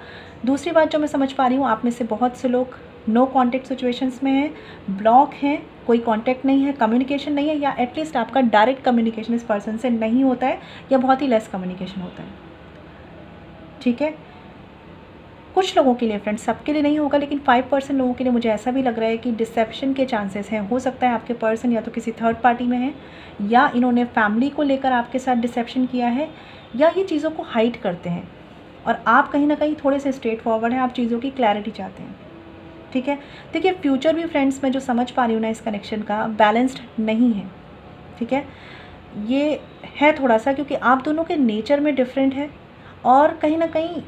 [SPEAKER 1] दूसरी बात जो मैं समझ पा रही हूँ, आप में से बहुत से लोग नो कॉन्टैक्ट सिचुएशंस में हैं, ब्लॉक हैं, कोई कॉन्टैक्ट नहीं है, कम्युनिकेशन नहीं है, या एटलीस्ट आपका डायरेक्ट कम्युनिकेशन इस पर्सन से नहीं होता है या बहुत ही लेस कम्युनिकेशन होता है। ठीक है, कुछ लोगों के लिए फ्रेंड्स, सबके लिए नहीं होगा, लेकिन 5% लोगों के लिए मुझे ऐसा भी लग रहा है कि डिसेप्शन के चांसेस हैं। हो सकता है आपके पर्सन या तो किसी थर्ड पार्टी में है, या इन्होंने फैमिली को लेकर आपके साथ डिसेप्शन किया है, या ये चीज़ों को हाइड करते हैं और आप कहीं ना कहीं थोड़े से स्ट्रेट फॉरवर्ड हैं, आप चीज़ों की क्लैरिटी चाहते हैं। ठीक है, देखिए फ्यूचर भी फ्रेंड्स मैं जो समझ पा रही हूँ ना इस कनेक्शन का, बैलेंस्ड नहीं है। ठीक है, ये है थोड़ा सा, क्योंकि आप दोनों के नेचर में डिफरेंट है और कहीं ना कहीं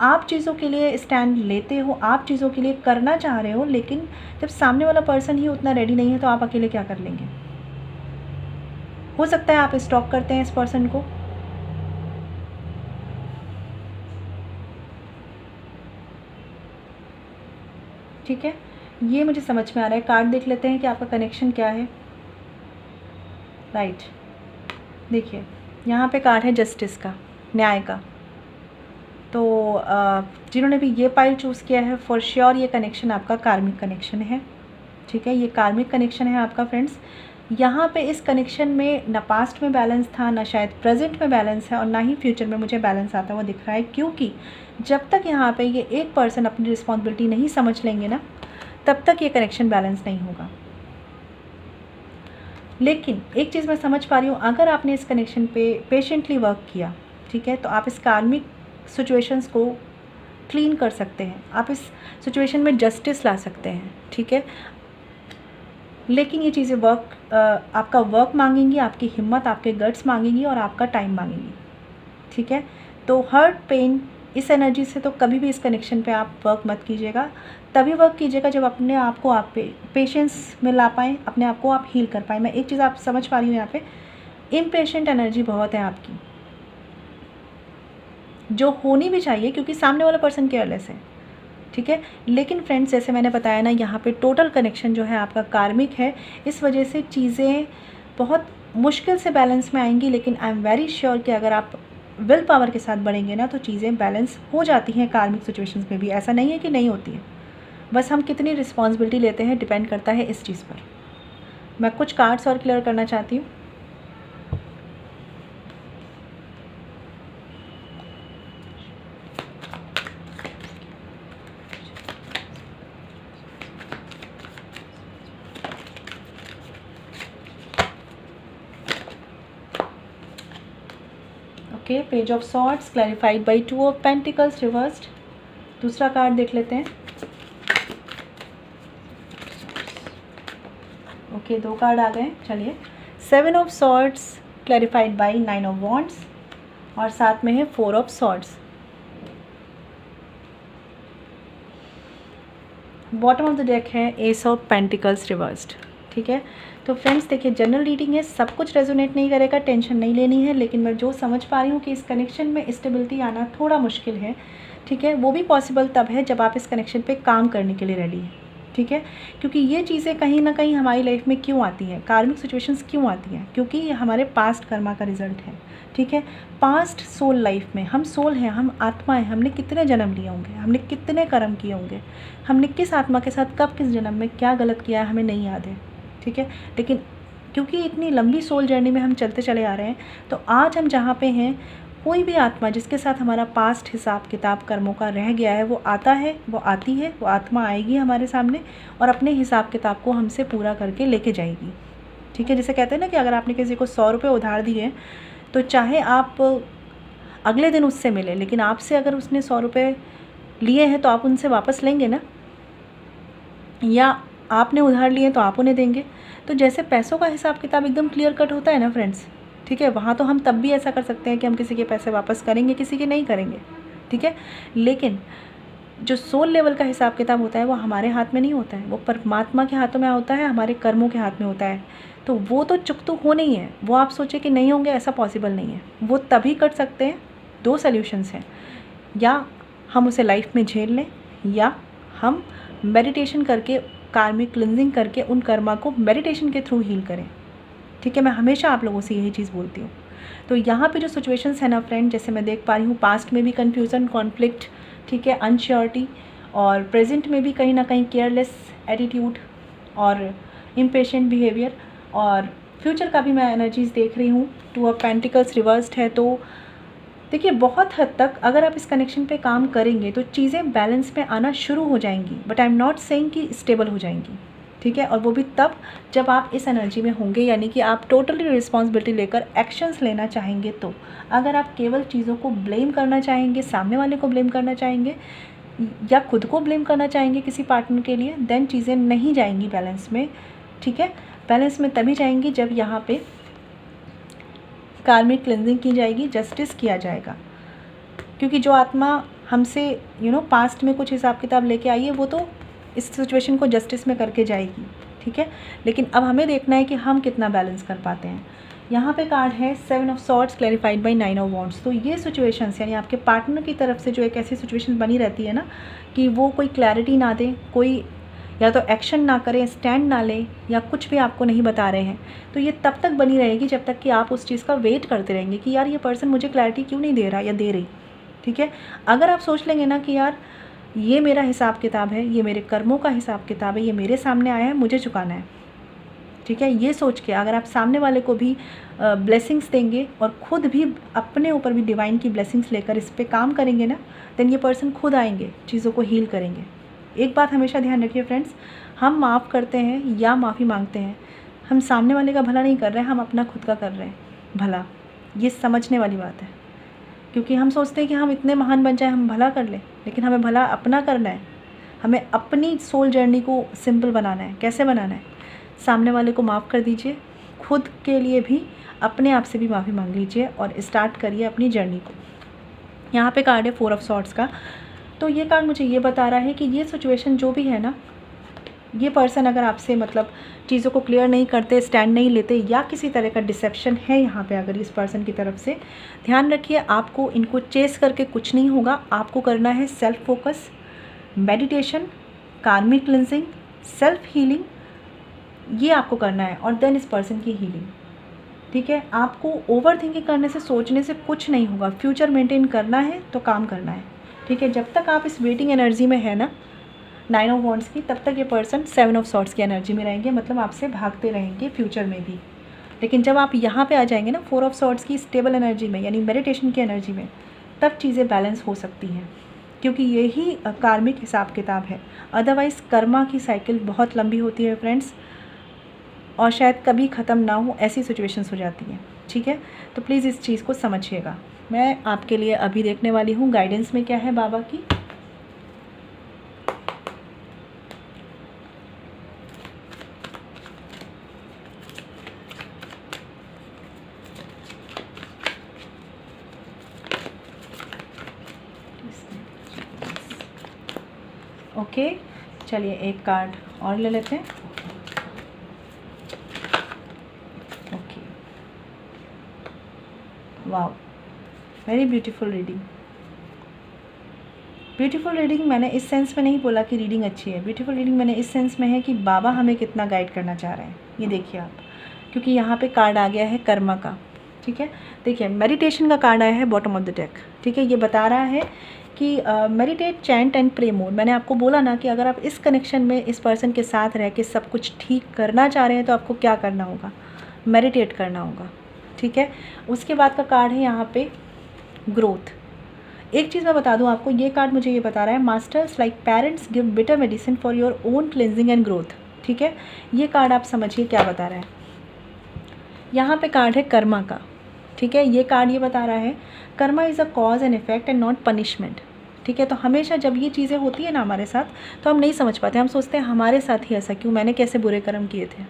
[SPEAKER 1] आप चीज़ों के लिए स्टैंड लेते हो, आप चीज़ों के लिए करना चाह रहे हो, लेकिन जब सामने वाला पर्सन ही उतना रेडी नहीं है तो आप अकेले क्या कर लेंगे। हो सकता है आप स्टॉक करते हैं इस पर्सन को, ठीक है, ये मुझे समझ में आ रहा है। कार्ड देख लेते हैं कि आपका कनेक्शन क्या है। राइट, देखिए यहाँ पे कार्ड है जस्टिस का, न्याय का। तो जिन्होंने भी ये पाइल चूज़ किया है, फॉर श्योर ये कनेक्शन आपका कार्मिक कनेक्शन है। ठीक है, ये कार्मिक कनेक्शन है आपका फ्रेंड्स। यहाँ पे इस कनेक्शन में ना पास्ट में बैलेंस था, ना शायद प्रेजेंट में बैलेंस है, और ना ही फ्यूचर में मुझे बैलेंस आता हुआ दिख रहा है, क्योंकि जब तक यहाँ पे ये एक पर्सन अपनी रिस्पॉन्सिबिलिटी नहीं समझ लेंगे ना, तब तक ये कनेक्शन बैलेंस नहीं होगा। लेकिन एक चीज़ मैं समझ पा रही हूँ, अगर आपने इस कनेक्शन पे पेशेंटली वर्क किया, ठीक है, तो आप इस कार्मिक सिचुएशंस को क्लीन कर सकते हैं, आप इस सिचुएशन में जस्टिस ला सकते हैं। ठीक है, लेकिन ये चीज़ें आपका वर्क मांगेंगी, आपकी हिम्मत, आपके गट्स मांगेंगी और आपका टाइम मांगेंगी। ठीक है, तो हर्ट, पेन, इस एनर्जी से तो कभी भी इस कनेक्शन पे आप वर्क मत कीजिएगा। तभी वर्क कीजिएगा जब अपने आप को आप पेशेंस में ला पाएँ, अपने आप को आप हील कर पाएँ। मैं एक चीज़ आप समझ पा रही हूँ, यहाँ पे इम्पेशेंट एनर्जी बहुत है आपकी, जो होनी भी चाहिए, क्योंकि सामने वाला पर्सन केयरलेस है। ठीक है, लेकिन फ्रेंड्स जैसे मैंने बताया ना, यहाँ पे टोटल कनेक्शन जो है आपका कार्मिक है, इस वजह से चीज़ें बहुत मुश्किल से बैलेंस में आएंगी। लेकिन आई एम वेरी श्योर कि अगर आप विल पावर के साथ बढ़ेंगे ना, तो चीज़ें बैलेंस हो जाती हैं कार्मिक सिचुएशंस में भी। ऐसा नहीं है कि नहीं होती है, बस हम कितनी रिस्पॉन्सिबिलिटी लेते हैं डिपेंड करता है इस चीज़ पर। मैं कुछ कार्ड्स और क्लियर करना चाहती हूँ। Okay, page of swords clarified by 2 of pentacles reversed. दूसरा कार्ड देख लेते हैं। ओके, 2 कार्ड आ गए। चलिए, 7 of swords clarified by 9 of wands, और साथ में है 4 of swords. Bottom of the deck है एस ऑफ पेंटिकल्स रिवर्स्ड। ठीक है, तो फ्रेंड्स देखिए जनरल रीडिंग है, सब कुछ रेजोनेट नहीं करेगा, टेंशन नहीं लेनी है, लेकिन मैं जो समझ पा रही हूँ कि इस कनेक्शन में स्टेबिलिटी आना थोड़ा मुश्किल है। ठीक है, वो भी पॉसिबल तब है जब आप इस कनेक्शन पे काम करने के लिए रेडी हैं। ठीक है, क्योंकि ये चीज़ें कहीं ना कहीं हमारी लाइफ में क्यों आती हैं, कार्मिक सिचुएशंस क्यों आती हैं, क्योंकि ये हमारे पास्ट कर्मा का रिजल्ट है। ठीक है, पास्ट सोल लाइफ में हम सोल हैं, हम आत्मा हैं, हमने कितने जन्म लिए होंगे, हमने कितने कर्म किए होंगे, हमने किस आत्मा के साथ कब किस जन्म में क्या गलत किया है हमें नहीं याद है। ठीक है, लेकिन क्योंकि इतनी लंबी सोल जर्नी में हम चलते चले आ रहे हैं, तो आज हम जहाँ पे हैं, कोई भी आत्मा जिसके साथ हमारा पास्ट हिसाब किताब कर्मों का रह गया है, वो आता है, वो आती है, वो आत्मा आएगी हमारे सामने और अपने हिसाब किताब को हमसे पूरा करके लेके जाएगी। ठीक है, जैसे कहते हैं ना कि अगर आपने किसी को 100 रुपये उधार दिए, तो चाहे आप अगले दिन उससे मिले, लेकिन आपसे अगर उसने 100 रुपये लिए हैं तो आप उनसे वापस लेंगे ना, या आपने उधार लिए तो आप उन्हें देंगे। तो जैसे पैसों का हिसाब किताब एकदम क्लियर कट होता है ना फ्रेंड्स, ठीक है, वहाँ तो हम तब भी ऐसा कर सकते हैं कि हम किसी के पैसे वापस करेंगे, किसी के नहीं करेंगे। ठीक है, लेकिन जो सोल लेवल का हिसाब किताब होता है वो हमारे हाथ में नहीं होता है, वो परमात्मा के हाथों में होता है, हमारे कर्मों के हाथ में होता है। तो वो तो चुकतू हो नहीं है, वो आप सोचे कि नहीं होंगे, ऐसा पॉसिबल नहीं है। वो तभी कट सकते हैं, 2 सॉल्यूशंस हैं, या हम उसे लाइफ में झेल लें, या हम मेडिटेशन करके, कार्मिक क्लिनजिंग करके उन कर्मा को मेडिटेशन के थ्रू हील करें। ठीक है, मैं हमेशा आप लोगों से यही चीज़ बोलती हूँ। तो यहाँ पे जो सिचुएशंस है ना फ्रेंड, जैसे मैं देख पा रही हूँ, पास्ट में भी कन्फ्यूज़न, कॉन्फ्लिक्ट, ठीक है, अनश्योरिटी, और प्रेजेंट में भी कहीं ना कहीं केयरलेस एटीट्यूड और इम्पेशेंट बिहेवियर, और फ्यूचर का भी मैं एनर्जीज देख रही हूँ। 2 ऑफ पेंटिकल्स रिवर्स्ड है, तो देखिए बहुत हद तक अगर आप इस कनेक्शन पे काम करेंगे तो चीज़ें बैलेंस में आना शुरू हो जाएंगी, but I am not saying कि स्टेबल हो जाएंगी, ठीक है। और वो भी तब जब आप इस एनर्जी में होंगे, यानी कि आप टोटली रिस्पॉन्सिबिलिटी लेकर एक्शंस लेना चाहेंगे। तो अगर आप केवल चीज़ों को ब्लेम करना चाहेंगे, सामने वाले को ब्लेम करना चाहेंगे या खुद को ब्लेम करना चाहेंगे किसी पार्टनर के लिए, देन चीज़ें नहीं जाएंगी बैलेंस में, ठीक है। बैलेंस में तभी जाएंगी जब यहाँ पे कार्मिक क्लेंजिंग की जाएगी, जस्टिस किया जाएगा। क्योंकि जो आत्मा हमसे पास्ट में कुछ हिसाब किताब लेके आई है, वो तो इस सिचुएशन को जस्टिस में करके जाएगी, ठीक है। लेकिन अब हमें देखना है कि हम कितना बैलेंस कर पाते हैं। यहाँ पे कार्ड है 7 of swords clarified by 9 of wands. तो ये सिचुएशंस यानी आपके पार्टनर की तरफ से जो एक ऐसी सिचुएशन बनी रहती है ना कि वो कोई क्लैरिटी ना दे, कोई या तो एक्शन ना करें, स्टैंड ना लें, या कुछ भी आपको नहीं बता रहे हैं, तो ये तब तक बनी रहेगी जब तक कि आप उस चीज़ का वेट करते रहेंगे कि यार ये पर्सन मुझे क्लैरिटी क्यों नहीं दे रहा या दे रही, ठीक है। अगर आप सोच लेंगे ना कि यार ये मेरा हिसाब किताब है, ये मेरे कर्मों का हिसाब किताब है, ये मेरे सामने आया है, मुझे चुकाना है, ठीक है, ये सोच के अगर आप सामने वाले को भी ब्लेसिंग्स देंगे और ख़ुद भी अपने ऊपर भी डिवाइन की ब्लेसिंग्स लेकर इस पर काम करेंगे ना, देन ये पर्सन खुद आएंगे, चीज़ों को हील करेंगे। एक बात हमेशा ध्यान रखिए फ्रेंड्स, हम माफ़ करते हैं या माफ़ी मांगते हैं, हम सामने वाले का भला नहीं कर रहे हैं, हम अपना खुद का कर रहे हैं भला। ये समझने वाली बात है, क्योंकि हम सोचते हैं कि हम इतने महान बन जाए, हम भला कर लें, लेकिन हमें भला अपना करना है। हमें अपनी सोल जर्नी को सिंपल बनाना है। कैसे बनाना है? सामने वाले को माफ़ कर दीजिए, खुद के लिए भी अपने आप से भी माफ़ी मांग लीजिए और स्टार्ट करिए अपनी जर्नी को। यहाँ पे कार्ड है 4 ऑफ सॉर्ड्स का। तो ये कार्ड मुझे ये बता रहा है कि ये सिचुएशन जो भी है ना, ये पर्सन अगर आपसे मतलब चीज़ों को क्लियर नहीं करते, स्टैंड नहीं लेते, या किसी तरह का डिसेप्शन है यहाँ पे अगर इस पर्सन की तरफ से, ध्यान रखिए आपको इनको चेस करके कुछ नहीं होगा। आपको करना है सेल्फ फोकस, मेडिटेशन, कार्मिक क्लिंजिंग, सेल्फ हीलिंग, ये आपको करना है, और देन इस पर्सन की हीलिंग, ठीक है। आपको ओवर थिंकिंग करने से, सोचने से कुछ नहीं होगा। फ्यूचर मेंटेन करना है तो काम करना है, ठीक है। जब तक आप इस वेटिंग एनर्जी में है ना 9 ऑफ वॉन्ड्स की, तब तक ये पर्सन 7 ऑफ सॉर्ड्स की एनर्जी में रहेंगे, मतलब आपसे भागते रहेंगे फ्यूचर में भी। लेकिन जब आप यहाँ पे आ जाएंगे ना 4 ऑफ सॉर्ड्स की स्टेबल एनर्जी में, यानी मेडिटेशन की एनर्जी में, तब चीज़ें बैलेंस हो सकती हैं, क्योंकि यही कार्मिक हिसाब किताब है। अदरवाइज़ कर्मा की साइकिल बहुत लंबी होती है फ्रेंड्स, और शायद कभी ख़त्म ना हो, ऐसी सिचुएशंस हो जाती हैं, ठीक है। तो प्लीज़ इस चीज़ को समझिएगा। मैं आपके लिए अभी देखने वाली हूँ गाइडेंस में क्या है बाबा की। ओके, चलिए एक कार्ड और ले लेते हैं। Okay, wow, very beautiful reading. Beautiful reading मैंने इस सेंस में नहीं बोला कि रीडिंग अच्छी है। ब्यूटीफुल रीडिंग मैंने इस सेंस में है कि बाबा हमें कितना गाइड करना चाह रहे हैं। ये देखिए आप, क्योंकि यहाँ पे कार्ड आ गया है कर्मा का, ठीक है। देखिए मेडिटेशन का कार्ड आया है बॉटम ऑफ द डेक, ठीक है। ये बता रहा है कि मेडिटेट, चैंट एंड प्रे मोर। मैंने आपको बोला ना कि अगर आप इस कनेक्शन में इस पर्सन के साथ रह के सब कुछ ठीक करना चाह रहे हैं तो आपको क्या करना होगा? मेडिटेट करना होगा, ठीक है। उसके बाद का कार्ड है यहाँ पे ग्रोथ। एक चीज़ मैं बता दूँ आपको, ये कार्ड मुझे ये बता रहा है masters like parents give bitter medicine for your own cleansing and growth, ठीक है। ये कार्ड आप समझिए क्या बता रहा है। यहाँ पे कार्ड है कर्मा का, ठीक है। ये कार्ड ये बता रहा है Karma is a cause and effect and not punishment, ठीक है। तो हमेशा जब ये चीज़ें होती है ना हमारे साथ, तो हम नहीं समझ पाते, हम सोचते हैं हमारे साथ ही ऐसा क्यों, मैंने कैसे बुरे कर्म किए थे,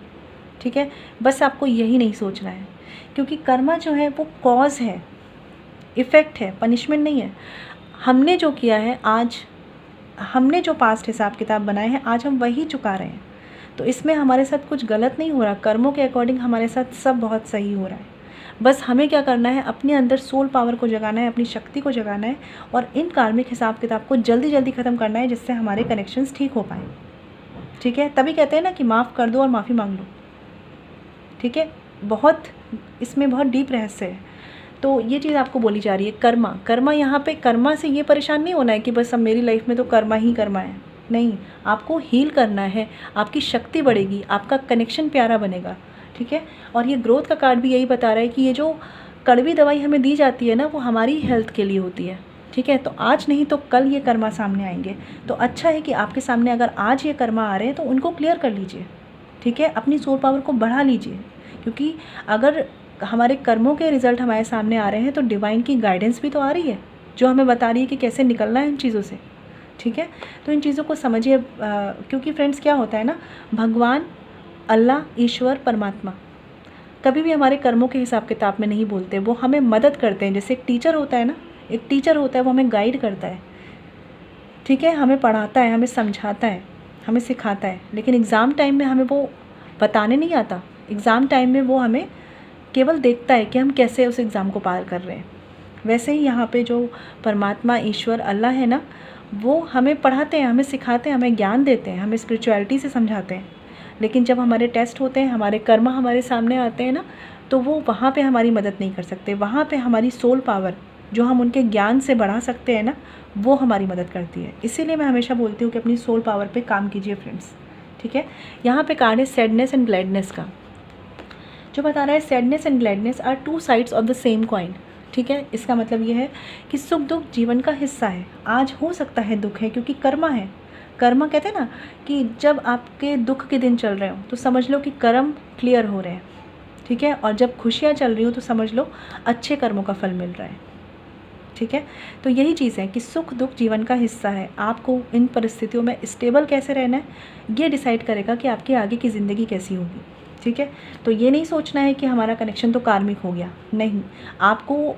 [SPEAKER 1] ठीक है। बस आपको यही नहीं सोचना है, क्योंकि कर्मा जो है वो कॉज है, इफ़ेक्ट है, पनिशमेंट नहीं है। हमने जो किया है आज, हमने जो पास्ट हिसाब किताब बनाए हैं, आज हम वही चुका रहे हैं। तो इसमें हमारे साथ कुछ गलत नहीं हो रहा, कर्मों के अकॉर्डिंग हमारे साथ सब बहुत सही हो रहा है। बस हमें क्या करना है, अपने अंदर सोल पावर को जगाना है, अपनी शक्ति को जगाना है, और इन कार्मिक हिसाब किताब को जल्दी जल्दी ख़त्म करना है, जिससे हमारे कनेक्शंस ठीक हो पाएँ, ठीक है। तभी कहते हैं ना कि माफ़ कर दो और माफ़ी मांग लो, ठीक है। बहुत इसमें बहुत डीप रहस्य है। तो ये चीज़ आपको बोली जा रही है। कर्मा यहाँ पे कर्मा से ये परेशान नहीं होना है कि बस अब मेरी लाइफ में तो कर्मा ही कर्मा है, नहीं। आपको हील करना है, आपकी शक्ति बढ़ेगी, आपका कनेक्शन प्यारा बनेगा, ठीक है। और ये ग्रोथ का कार्ड भी यही बता रहा है कि ये जो कड़वी दवाई हमें दी जाती है ना, वो हमारी हेल्थ के लिए होती है, ठीक है। तो आज नहीं तो कल ये कर्मा सामने आएंगे, तो अच्छा है कि आपके सामने अगर आज ये कर्मा आ रहे हैं तो उनको क्लियर कर लीजिए, ठीक है। अपनी सोल पावर को बढ़ा लीजिए, क्योंकि अगर हमारे कर्मों के रिज़ल्ट हमारे सामने आ रहे हैं तो डिवाइन की गाइडेंस भी तो आ रही है, जो हमें बता रही है कि कैसे निकलना है इन चीज़ों से, ठीक है। तो इन चीज़ों को समझिए, क्योंकि फ्रेंड्स क्या होता है ना, भगवान, अल्लाह, ईश्वर, परमात्मा कभी भी हमारे कर्मों के हिसाब किताब में नहीं बोलते, वो हमें मदद करते हैं। जैसे एक टीचर होता है ना, एक टीचर होता है, वो हमें गाइड करता है, ठीक है, हमें पढ़ाता है, हमें समझाता है, हमें सिखाता है, लेकिन एग्ज़ाम टाइम में हमें वो बताने नहीं आता। एग्ज़ाम टाइम में वो हमें केवल देखता है कि हम कैसे उस एग्ज़ाम को पार कर रहे हैं। वैसे ही यहाँ पे जो परमात्मा, ईश्वर, अल्लाह है ना, वो हमें पढ़ाते हैं, हमें सिखाते हैं, हमें ज्ञान देते हैं, हमें स्पिरिचुअलिटी से समझाते हैं। लेकिन जब हमारे टेस्ट होते हैं, हमारे कर्म हमारे सामने आते हैं ना, तो वो वहाँ पे हमारी मदद नहीं कर सकते। वहाँ पे हमारी सोल पावर जो हम उनके ज्ञान से बढ़ा सकते हैं ना, वो हमारी मदद करती है। इसीलिए मैं हमेशा बोलती हूँ कि अपनी सोल पावर पे काम कीजिए फ्रेंड्स, ठीक है। यहाँ पे कार्ड है सैडनेस एंड ग्लैडनेस का, जो बता रहा है sadness and gladness are two sides of the same coin, ठीक है। इसका मतलब ये है कि सुख दुख जीवन का हिस्सा है। आज हो सकता है दुख है, क्योंकि कर्मा है। कर्मा कहते हैं ना कि जब आपके दुख के दिन चल रहे हो तो समझ लो कि कर्म क्लियर हो रहे हैं, ठीक है। और जब खुशियाँ चल रही हो तो समझ लो अच्छे कर्मों का फल मिल रहा है, ठीक है। तो यही चीज़ है कि सुख दुख जीवन का हिस्सा है। आपको इन परिस्थितियों में स्टेबल कैसे रहना है, ये डिसाइड करेगा कि आपकी आगे की ज़िंदगी कैसी होगी, ठीक है। तो ये नहीं सोचना है कि हमारा कनेक्शन तो कार्मिक हो गया, नहीं। आपको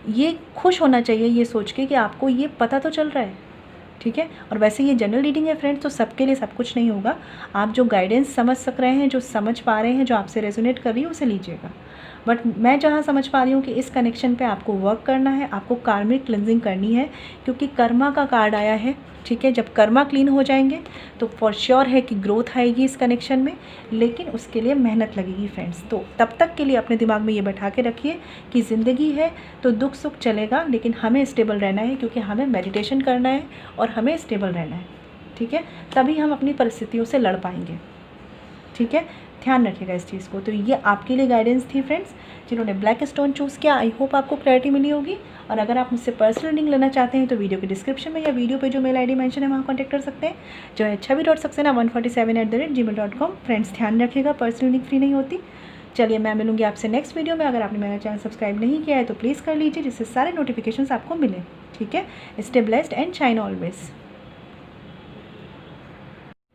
[SPEAKER 1] ये खुश होना चाहिए ये सोच के कि आपको ये पता तो चल रहा है, ठीक है। और वैसे ये जनरल रीडिंग है फ्रेंड्स, तो सबके लिए सब कुछ नहीं होगा। आप जो गाइडेंस समझ सक रहे हैं, जो समझ पा रहे हैं, जो आपसे रेजोनेट कर रही है, उसे लीजिएगा। बट मैं जहाँ समझ पा रही हूँ कि इस कनेक्शन पे आपको वर्क करना है, आपको कार्मिक क्लिनजिंग करनी है, क्योंकि कर्मा का कार्ड आया है, ठीक है। जब कर्मा क्लीन हो जाएंगे तो फॉर श्योर है कि ग्रोथ आएगी इस कनेक्शन में, लेकिन उसके लिए मेहनत लगेगी फ्रेंड्स। तो तब तक के लिए अपने दिमाग में ये बैठा के रखिए कि ज़िंदगी है तो दुख सुख चलेगा, लेकिन हमें स्टेबल रहना है, क्योंकि हमें मेडिटेशन करना है और हमें स्टेबल रहना है, ठीक है। तभी हम अपनी परिस्थितियों से लड़ पाएंगे, ठीक है। ध्यान रखिएगा इस चीज़ को। तो ये आपके लिए गाइडेंस थी फ्रेंड्स, जिन्होंने ब्लैक स्टोन चूज़ किया। आई होप आपको क्लैरिटी मिली होगी। और अगर आप मुझसे पर्सनल रीडिंग लेना चाहते हैं तो वीडियो के डिस्क्रिप्शन में या वीडियो पे जो मेल आईडी मेंशन है वहाँ कॉन्टैक्ट कर सकते हैं, जो है छवि.सक्सेना147@gmail.com। फ्रेंड्स ध्यान रखिएगा, पर्सनल रीडिंग फ्री नहीं होती। चलिए मैं मिलूंगी आपसे नेक्स्ट वीडियो में। अगर आपने मेरा चैनल सब्सक्राइब नहीं किया है तो प्लीज़ कर लीजिए, जिससे सारे नोटिफिकेशंस आपको मिलें, ठीक है। Stay blessed and shine always.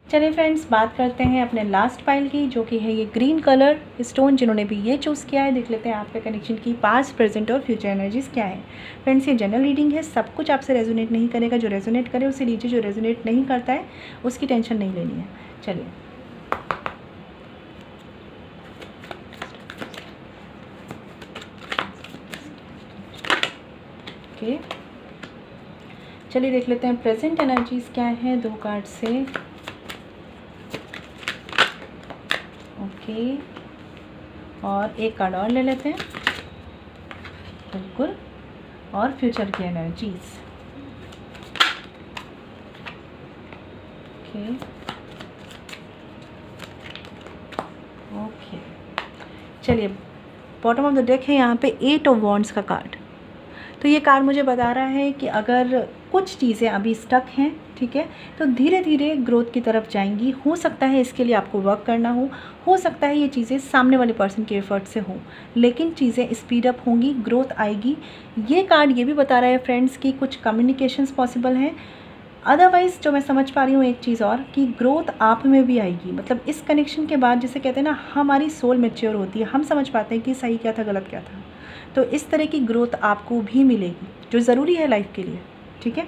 [SPEAKER 1] चलिए फ्रेंड्स, बात करते हैं अपने लास्ट पाइल की, जो कि है ये ग्रीन कलर स्टोन। जिन्होंने भी ये चूज़ किया है, देख लेते हैं आपके कनेक्शन की पास्ट, प्रेजेंट और फ्यूचर एनर्जीज़ क्या है। फ्रेंड्स ये जनरल रीडिंग है, सब कुछ आपसे रेजोनेट नहीं करेगा। जो रेजोनेट करे उसे लीजिए, जो रेजोनेट नहीं करता है उसकी टेंशन नहीं लेनी है। चलिए ओके, चलिए देख लेते हैं प्रेजेंट एनर्जीज़ क्या है 2 कार्ड से। ओके, और एक कार्ड और ले लेते हैं, बिल्कुल। और फ्यूचर की एनर्जीज, ओके ओके। चलिए बॉटम ऑफ द डेक है यहाँ पे 8 ऑफ वॉन्ड्स का कार्ड। तो ये कार्ड मुझे बता रहा है कि अगर कुछ चीज़ें अभी स्टक हैं, ठीक है, तो धीरे धीरे ग्रोथ की तरफ जाएंगी। हो सकता है इसके लिए आपको वर्क करना हो सकता है ये चीज़ें सामने वाले पर्सन के एफर्ट से हो, लेकिन चीज़ें स्पीड अप होंगी, ग्रोथ आएगी। ये कार्ड ये भी बता रहा है फ्रेंड्स कि कुछ कम्युनिकेशंस पॉसिबल हैं। अदरवाइज़ जो मैं समझ पा रही हूँ एक चीज़ और, कि ग्रोथ आप में भी आएगी। मतलब इस कनेक्शन के बाद जिसे कहते हैं ना, हमारी सोल मैच्योर होती है, हम समझ पाते हैं कि सही क्या था गलत क्या था। तो इस तरह की ग्रोथ आपको भी मिलेगी, जो ज़रूरी है लाइफ के लिए, ठीक है।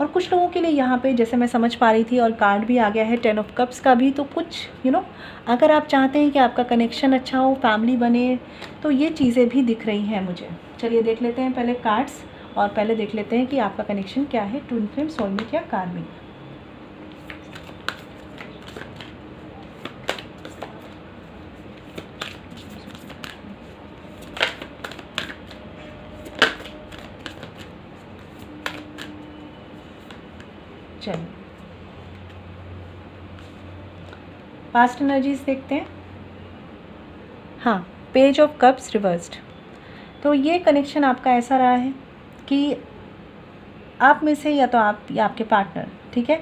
[SPEAKER 1] और कुछ लोगों के लिए यहाँ पे जैसे मैं समझ पा रही थी, और कार्ड भी आ गया है 10 ऑफ कप्स का भी, तो कुछ अगर आप चाहते हैं कि आपका कनेक्शन अच्छा हो, फैमिली बने, तो ये चीज़ें भी दिख रही हैं मुझे। चलिए देख लेते हैं पहले कार्ड्स, और पहले देख लेते हैं कि आपका कनेक्शन क्या है, ट्विन फ्लेम, सोलमेट या कार्मिक। चलिए पास्ट एनर्जीज देखते हैं। हाँ, पेज ऑफ कप्स रिवर्स्ड। तो ये कनेक्शन आपका ऐसा रहा है कि आप में से या तो आप या आपके पार्टनर, ठीक है,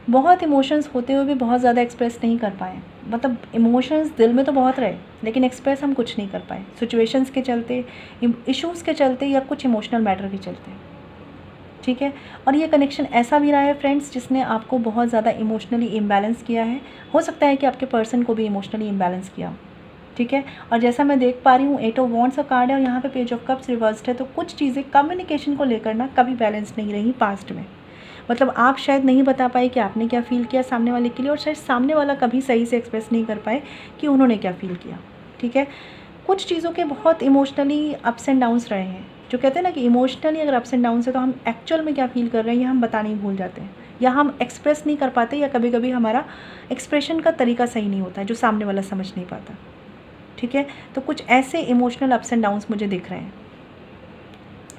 [SPEAKER 1] बहुत इमोशंस होते हुए भी बहुत ज़्यादा एक्सप्रेस नहीं कर पाए। मतलब इमोशंस दिल में तो बहुत रहे लेकिन एक्सप्रेस हम कुछ नहीं कर पाए, सिचुएशंस के चलते, इश्यूज़ के चलते या कुछ इमोशनल मैटर के चलते, ठीक है। और ये कनेक्शन ऐसा भी रहा है फ्रेंड्स जिसने आपको बहुत ज़्यादा इमोशनली इम्बैलेंस किया है। हो सकता है कि आपके पर्सन को भी इमोशनली इम्बैलेंस किया हो, ठीक है। और जैसा मैं देख पा रही हूँ 8 ऑफ वॉन्ड्स का कार्ड है और यहाँ पे पेज ऑफ कप्स रिवर्स्ड है। तो कुछ चीज़ें कम्युनिकेशन को लेकर ना कभी बैलेंस नहीं रही पास्ट में। मतलब आप शायद नहीं बता पाए कि आपने क्या फ़ील किया सामने वाले के लिए, और शायद सामने वाला कभी सही से एक्सप्रेस नहीं कर पाए कि उन्होंने क्या फ़ील किया, ठीक है। कुछ चीज़ों के बहुत इमोशनली अप्स एंड डाउन्स रहे हैं। जो कहते हैं ना कि इमोशनली अगर अप्स एंड डाउन्स है तो हम एक्चुअल में क्या फ़ील कर रहे हैं ये हम बताना ही भूल जाते हैं, या हम एक्सप्रेस नहीं कर पाते, या कभी कभी हमारा एक्सप्रेशन का तरीका सही नहीं होता है जो सामने वाला समझ नहीं पाता, ठीक है। तो कुछ ऐसे इमोशनल अप्स एंड डाउन्स मुझे दिख रहे हैं।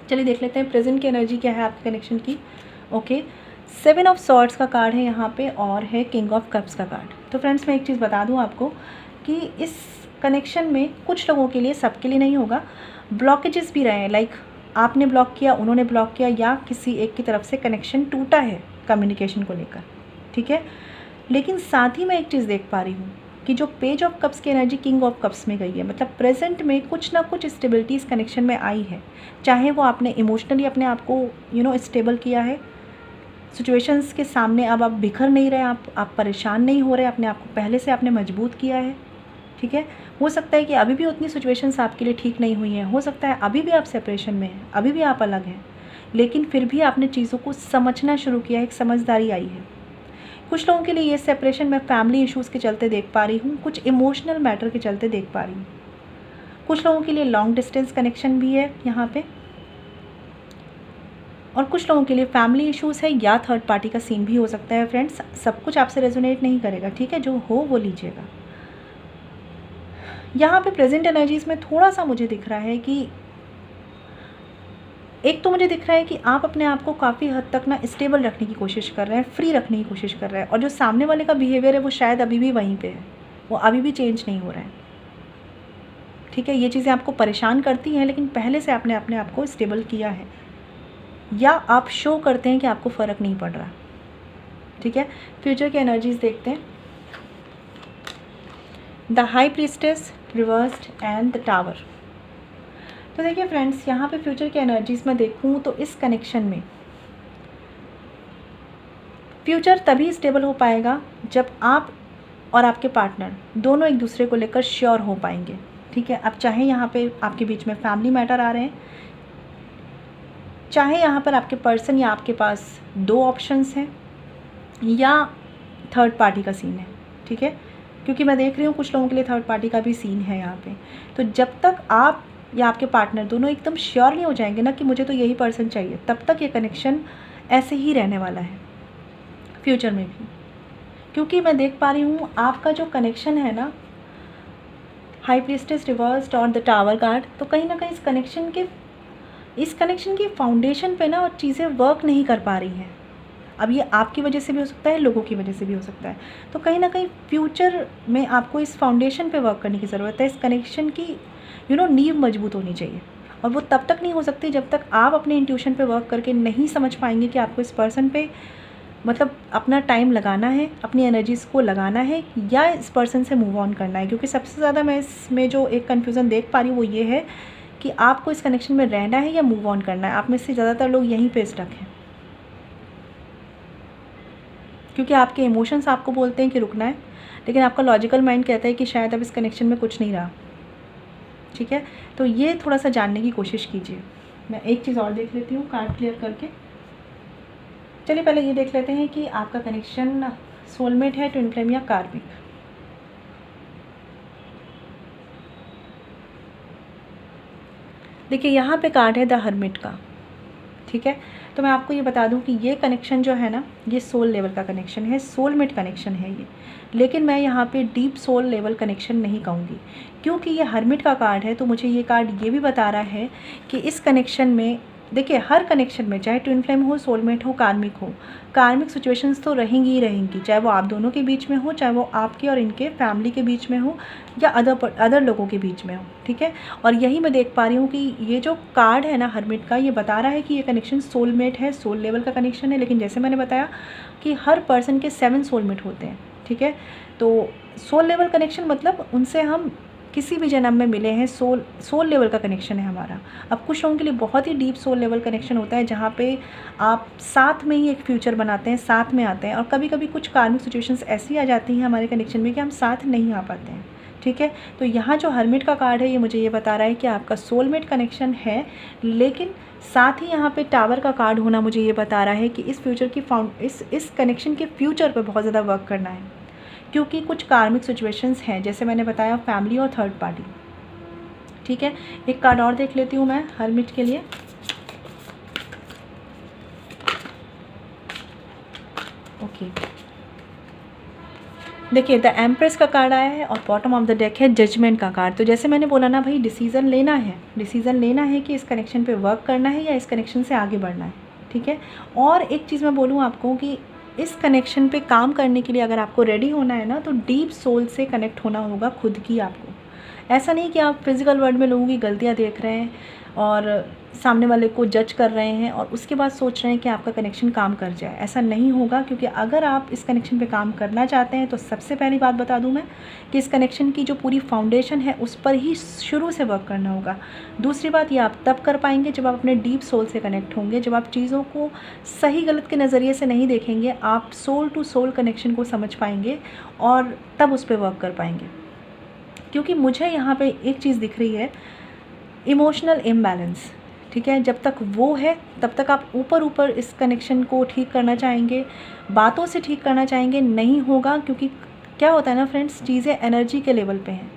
[SPEAKER 1] चलिए देख लेते हैं प्रेजेंट की एनर्जी क्या है आपके कनेक्शन की। ओके, 7 ऑफ सॉर्ड्स का कार्ड है यहाँ पे और है किंग ऑफ कप्स का कार्ड। तो फ्रेंड्स मैं एक चीज़ बता दूँ आपको कि इस कनेक्शन में कुछ लोगों के लिए, सबके लिए नहीं होगा, ब्लॉकेजेस भी रहे हैं। लाइक आपने ब्लॉक किया, उन्होंने ब्लॉक किया, या किसी एक की तरफ से कनेक्शन टूटा है कम्युनिकेशन को लेकर, ठीक है। लेकिन साथ ही मैं एक चीज़ देख पा रही हूँ कि जो पेज ऑफ कप्स की एनर्जी किंग ऑफ कप्स में गई है, मतलब प्रेजेंट में कुछ ना कुछ स्टेबिलिटी इस कनेक्शन में आई है। चाहे वो आपने इमोशनली अपने आप को स्टेबल किया है, सिचुएशंस के सामने अब आप बिखर नहीं रहे, आप परेशान नहीं हो रहे, अपने आप को पहले से आपने मजबूत किया है, ठीक है। हो सकता है कि अभी भी उतनी सिचुएशंस आपके लिए ठीक नहीं हुई हैं, हो सकता है अभी भी आप सेपरेशन में हैं, अभी भी आप अलग हैं, लेकिन फिर भी आपने चीज़ों को समझना शुरू किया, एक समझदारी आई है। कुछ लोगों के लिए ये सेपरेशन मैं फैमिली इश्यूज़ के चलते देख पा रही हूँ, कुछ इमोशनल मैटर के चलते देख पा रही हूँ। कुछ लोगों के लिए लॉन्ग डिस्टेंस कनेक्शन भी है यहाँ पे, और कुछ लोगों के लिए फैमिली इश्यूज़ है या थर्ड पार्टी का सीन भी हो सकता है। फ्रेंड्स सब कुछ आपसे रेजोनेट नहीं करेगा, ठीक है, जो हो वो लीजिएगा। यहाँ पे प्रेजेंट एनर्जीज़ में थोड़ा सा मुझे दिख रहा है कि एक तो मुझे दिख रहा है कि आप अपने आप को काफ़ी हद तक ना स्टेबल रखने की कोशिश कर रहे हैं, फ्री रखने की कोशिश कर रहे हैं, और जो सामने वाले का बिहेवियर है वो शायद अभी भी वहीं पे है, वो अभी भी चेंज नहीं हो रहा है, ठीक है। ये चीज़ें आपको परेशान करती हैं लेकिन पहले से आपने अपने आप को स्टेबल किया है, या आप शो करते हैं कि आपको फ़र्क नहीं पड़ रहा, ठीक है। फ्यूचर की एनर्जीज़ देखते हैं। The high priestess reversed and the tower. तो देखिए फ्रेंड्स, यहाँ पे फ्यूचर की एनर्जीज़ में देखूँ तो इस कनेक्शन में फ्यूचर तभी स्टेबल हो पाएगा जब आप और आपके पार्टनर दोनों एक दूसरे को लेकर श्योर हो पाएंगे, ठीक है। अब चाहे यहाँ पे आपके बीच में फैमिली मैटर आ रहे हैं, चाहे यहाँ पर आपके पर्सन या आपके पास 2 ऑप्शंस हैं, या थर्ड पार्टी का सीन है, ठीक है, क्योंकि मैं देख रही हूँ कुछ लोगों के लिए थर्ड पार्टी का भी सीन है यहाँ पे। तो जब तक आप या आपके पार्टनर दोनों एकदम श्योर नहीं हो जाएंगे ना कि मुझे तो यही पर्सन चाहिए, तब तक ये कनेक्शन ऐसे ही रहने वाला है फ्यूचर में भी। क्योंकि मैं देख पा रही हूँ आपका जो कनेक्शन है ना, हाई प्रीस्टेस रिवर्स्ड और द टावर कार्ड, तो कहीं ना कहीं इस कनेक्शन की फाउंडेशन पे ना और चीज़ें वर्क नहीं कर पा रही हैं। अब ये आपकी वजह से भी हो सकता है, लोगों की वजह से भी हो सकता है। तो कहीं ना कहीं फ्यूचर में आपको इस फाउंडेशन पे वर्क करने की ज़रूरत है। इस कनेक्शन की नींव मजबूत होनी चाहिए, और वो तब तक नहीं हो सकती जब तक आप अपने इंट्यूशन पे वर्क करके नहीं समझ पाएंगे कि आपको इस पर्सन पे मतलब अपना टाइम लगाना है, अपनी एनर्जीज़ को लगाना है, या इस पर्सन से मूव ऑन करना है। क्योंकि सबसे ज़्यादा मैं इसमें जो एक कन्फ्यूज़न देख पा रही हूँ वो ये है कि आपको इस कनेक्शन में रहना है या मूव ऑन करना है। आप में से ज़्यादातर लोग यहीं पे स्टक हैं, क्योंकि आपके इमोशंस आपको बोलते हैं कि रुकना है, लेकिन आपका लॉजिकल माइंड कहता है कि शायद अब इस कनेक्शन में कुछ नहीं रहा, ठीक है। तो ये थोड़ा सा जानने की कोशिश कीजिए। मैं एक चीज़ और देख लेती हूँ कार्ड क्लियर करके। चलिए पहले ये देख लेते हैं कि आपका कनेक्शन सोलमेट है, ट्विन फ्लेम या कार्मिक। देखिए यहाँ पे कार्ड है द हर्मिट का, ठीक है। तो मैं आपको ये बता दूं कि ये कनेक्शन जो है ना, ये सोल लेवल का कनेक्शन है, सोलमेट कनेक्शन है ये। लेकिन मैं यहाँ पे डीप सोल लेवल कनेक्शन नहीं कहूँगी, क्योंकि ये हर्मिट का कार्ड है। तो मुझे ये कार्ड ये भी बता रहा है कि इस कनेक्शन में देखिए हर कनेक्शन में, चाहे ट्विन फ्लेम हो, सोलमेट हो, कार्मिक सिचुएशंस तो रहेंगी ही रहेंगी, चाहे वो आप दोनों के बीच में हो, चाहे वो आपके और इनके फैमिली के बीच में हो, या अदर लोगों के बीच में हो, ठीक है। और यही मैं देख पा रही हूँ कि ये जो कार्ड है ना हर्मिट का, ये बता रहा है कि ये कनेक्शन सोलमेट है, सोल लेवल का कनेक्शन है। लेकिन जैसे मैंने बताया कि हर पर्सन के 7 सोलमेट होते हैं, ठीक है। तो सोल लेवल कनेक्शन मतलब उनसे हम किसी भी जन्म में मिले हैं, सोल लेवल का कनेक्शन है हमारा। अब कुछ लोगों के लिए बहुत ही डीप सोल लेवल कनेक्शन होता है, जहाँ पे आप साथ में ही एक फ्यूचर बनाते हैं, साथ में आते हैं। और कभी कभी कुछ कार्मिक सिचुएशंस ऐसी आ जाती हैं हमारे कनेक्शन में कि हम साथ नहीं आ पाते हैं, ठीक है। तो यहाँ जो हर्मिट का कार्ड है, ये मुझे ये बता रहा है कि आपका सोलमेट कनेक्शन है, लेकिन साथ ही यहाँ पे टावर का कार्ड होना मुझे ये बता रहा है कि इस फ्यूचर की इस कनेक्शन के फ्यूचर पर बहुत ज़्यादा वर्क करना है, क्योंकि कुछ कार्मिक सिचुएशंस हैं, जैसे मैंने बताया फैमिली और थर्ड पार्टी, ठीक है। एक कार्ड और देख लेती हूँ मैं हर्मिट के लिए। ओके, देखिए द एम्प्रेस का कार्ड आया है और बॉटम ऑफ द डेक है जजमेंट का कार्ड। तो जैसे मैंने बोला ना भाई, डिसीज़न लेना है कि इस कनेक्शन पे वर्क करना है या इस कनेक्शन से आगे बढ़ना है, ठीक है। और एक चीज़ मैं बोलूँ आपको कि इस कनेक्शन पे काम करने के लिए अगर आपको रेडी होना है ना, तो डीप सोल से कनेक्ट होना होगा खुद की आपको। ऐसा नहीं कि आप फिज़िकल वर्ल्ड में लोगों की गलतियाँ देख रहे हैं और सामने वाले को जज कर रहे हैं और उसके बाद सोच रहे हैं कि आपका कनेक्शन काम कर जाए। ऐसा नहीं होगा, क्योंकि अगर आप इस कनेक्शन पे काम करना चाहते हैं तो सबसे पहली बात बता दूं मैं कि इस कनेक्शन की जो पूरी फाउंडेशन है उस पर ही शुरू से वर्क करना होगा। दूसरी बात, ये आप तब कर पाएंगे जब आप अपने डीप सोल से कनेक्ट होंगे, जब आप चीज़ों को सही गलत के नज़रिए से नहीं देखेंगे, आप सोल टू सोल कनेक्शन को समझ पाएंगे और तब उस पर वर्क कर पाएंगे। क्योंकि मुझे यहाँ पे एक चीज़ दिख रही है, इमोशनल इम्बैलेंस, ठीक है। जब तक वो है तब तक आप ऊपर इस कनेक्शन को ठीक करना चाहेंगे, बातों से ठीक करना चाहेंगे, नहीं होगा। क्योंकि क्या होता है ना फ्रेंड्स, चीज़ें एनर्जी के लेवल पे हैं,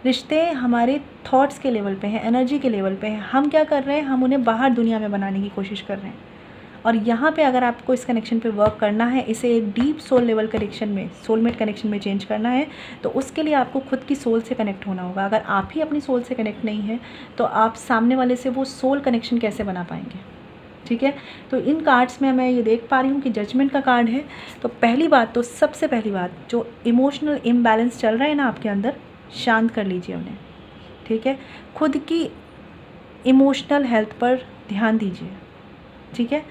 [SPEAKER 1] रिश्ते हमारे थॉट्स के लेवल पे हैं, एनर्जी के लेवल पे हैं। हम क्या कर रहे हैं, हम उन्हें बाहर दुनिया में बनाने की कोशिश कर रहे हैं। और यहाँ पे अगर आपको इस कनेक्शन पे वर्क करना है, इसे एक डीप सोल लेवल कनेक्शन में, सोलमेट कनेक्शन में चेंज करना है, तो उसके लिए आपको खुद की सोल से कनेक्ट होना होगा। अगर आप ही अपनी सोल से कनेक्ट नहीं है तो आप सामने वाले से वो सोल कनेक्शन कैसे बना पाएंगे, ठीक है। तो इन कार्ड्स में मैं ये देख पा रही हूँ कि जजमेंट का कार्ड है। तो पहली बात, तो सबसे पहली बात, जो इमोशनल इम्बैलेंस चल रहा है ना आपके अंदर, शांत कर लीजिए उन्हें, ठीक है। खुद की इमोशनल हेल्थ पर ध्यान दीजिए, ठीक है।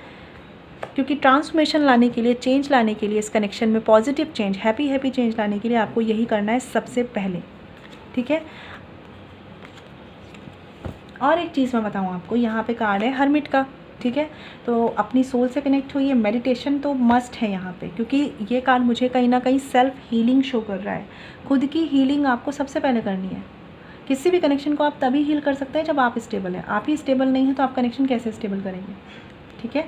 [SPEAKER 1] क्योंकि ट्रांसफॉर्मेशन लाने के लिए, चेंज लाने के लिए, इस कनेक्शन में पॉजिटिव चेंज, हैप्पी चेंज लाने के लिए आपको यही करना है सबसे पहले, ठीक है। और एक चीज़ मैं बताऊँ आपको, यहाँ पे कार्ड है हर्मिट का, ठीक है। तो अपनी सोल से कनेक्ट हुई है, मेडिटेशन तो मस्ट है यहाँ पे, क्योंकि ये कार्ड मुझे कहीं ना कहीं सेल्फ हीलिंग शो कर रहा है। खुद की हीलिंग आपको सबसे पहले करनी है। किसी भी कनेक्शन को आप तभी हील कर सकते हैं जब आप स्टेबल हैं। आप ही स्टेबल नहीं हैं तो आप कनेक्शन कैसे स्टेबल करेंगे, ठीक है।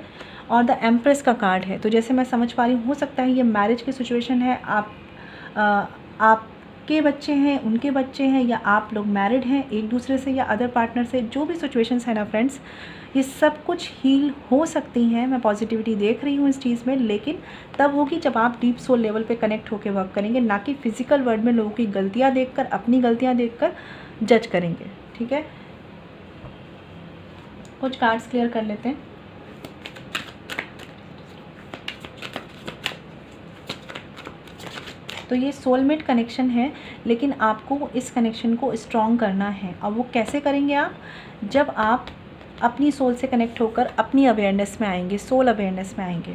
[SPEAKER 1] और द एम्प्रेस का कार्ड है। तो जैसे मैं समझ पा रही हूँ, हो सकता है ये मैरिज की सिचुएशन है, आपके बच्चे हैं, उनके बच्चे हैं, या आप लोग मैरिड हैं एक दूसरे से या अदर पार्टनर से, जो भी सिचुएशंस है ना फ्रेंड्स, ये सब कुछ हील हो सकती हैं। मैं पॉजिटिविटी देख रही हूँ इस चीज़ में, लेकिन तब होगी जब आप डीप सोल लेवल पे कनेक्ट होकर वर्क करेंगे, ना कि फिजिकल वर्ल्ड में लोगों की गलतियाँ देखकर, अपनी गलतियाँ देखकर जज करेंगे, ठीक है। कुछ कार्ड्स क्लियर कर लेते हैं। तो ये सोलमेट कनेक्शन है, लेकिन आपको इस कनेक्शन को स्ट्रॉन्ग करना है। और वो कैसे करेंगे आप, जब आप अपनी सोल से कनेक्ट होकर अपनी अवेयरनेस में आएंगे, सोल अवेयरनेस में आएंगे।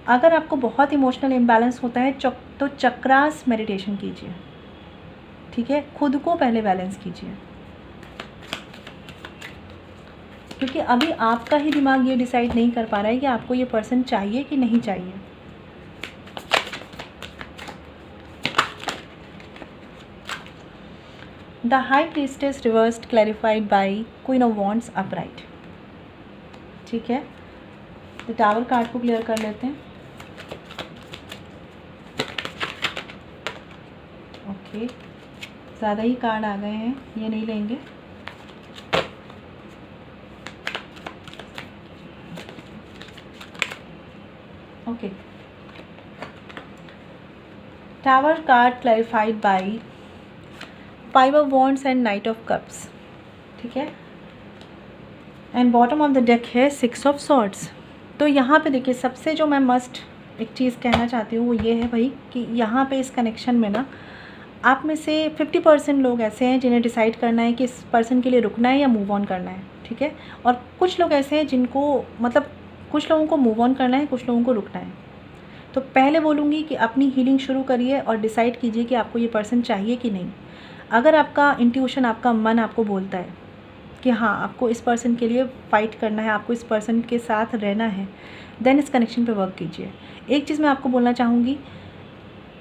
[SPEAKER 1] अगर आपको बहुत इमोशनल इम्बैलेंस होता है तो चक्रास मेडिटेशन कीजिए, ठीक है। खुद को पहले बैलेंस कीजिए, क्योंकि अभी आपका ही दिमाग ये डिसाइड नहीं कर पा रहा है कि आपको ये पर्सन चाहिए कि नहीं चाहिए। The high priestess reversed clarified by queen of wands upright, ठीक है। तो टावर कार्ड को क्लियर कर लेते हैं। ओके, ज़्यादा ही कार्ड आ गए हैं, ये नहीं लेंगे। Okay, tower card clarified by 5 of Wands and Knight of Cups, ठीक है। And bottom of the deck है 6 ऑफ सॉर्ड्स। तो यहाँ पे देखिए सबसे जो मैं मस्ट एक चीज़ कहना चाहती हूँ वो ये है भाई कि यहाँ पे इस कनेक्शन में ना आप में से 50% लोग ऐसे हैं जिन्हें डिसाइड करना है कि इस पर्सन के लिए रुकना है या मूव ऑन करना है, ठीक है। और कुछ लोग ऐसे हैं जिनको मतलब कुछ लोगों को मूव ऑन करना है, कुछ लोगों को रुकना है। तो पहले बोलूँगी कि अपनी हीलिंग शुरू करिए और डिसाइड कीजिए कि आपको ये पर्सन चाहिए कि नहीं। अगर आपका इंट्यूशन, आपका मन आपको बोलता है कि हाँ आपको इस पर्सन के लिए फ़ाइट करना है, आपको इस पर्सन के साथ रहना है, देन इस कनेक्शन पे वर्क कीजिए। एक चीज़ मैं आपको बोलना चाहूँगी,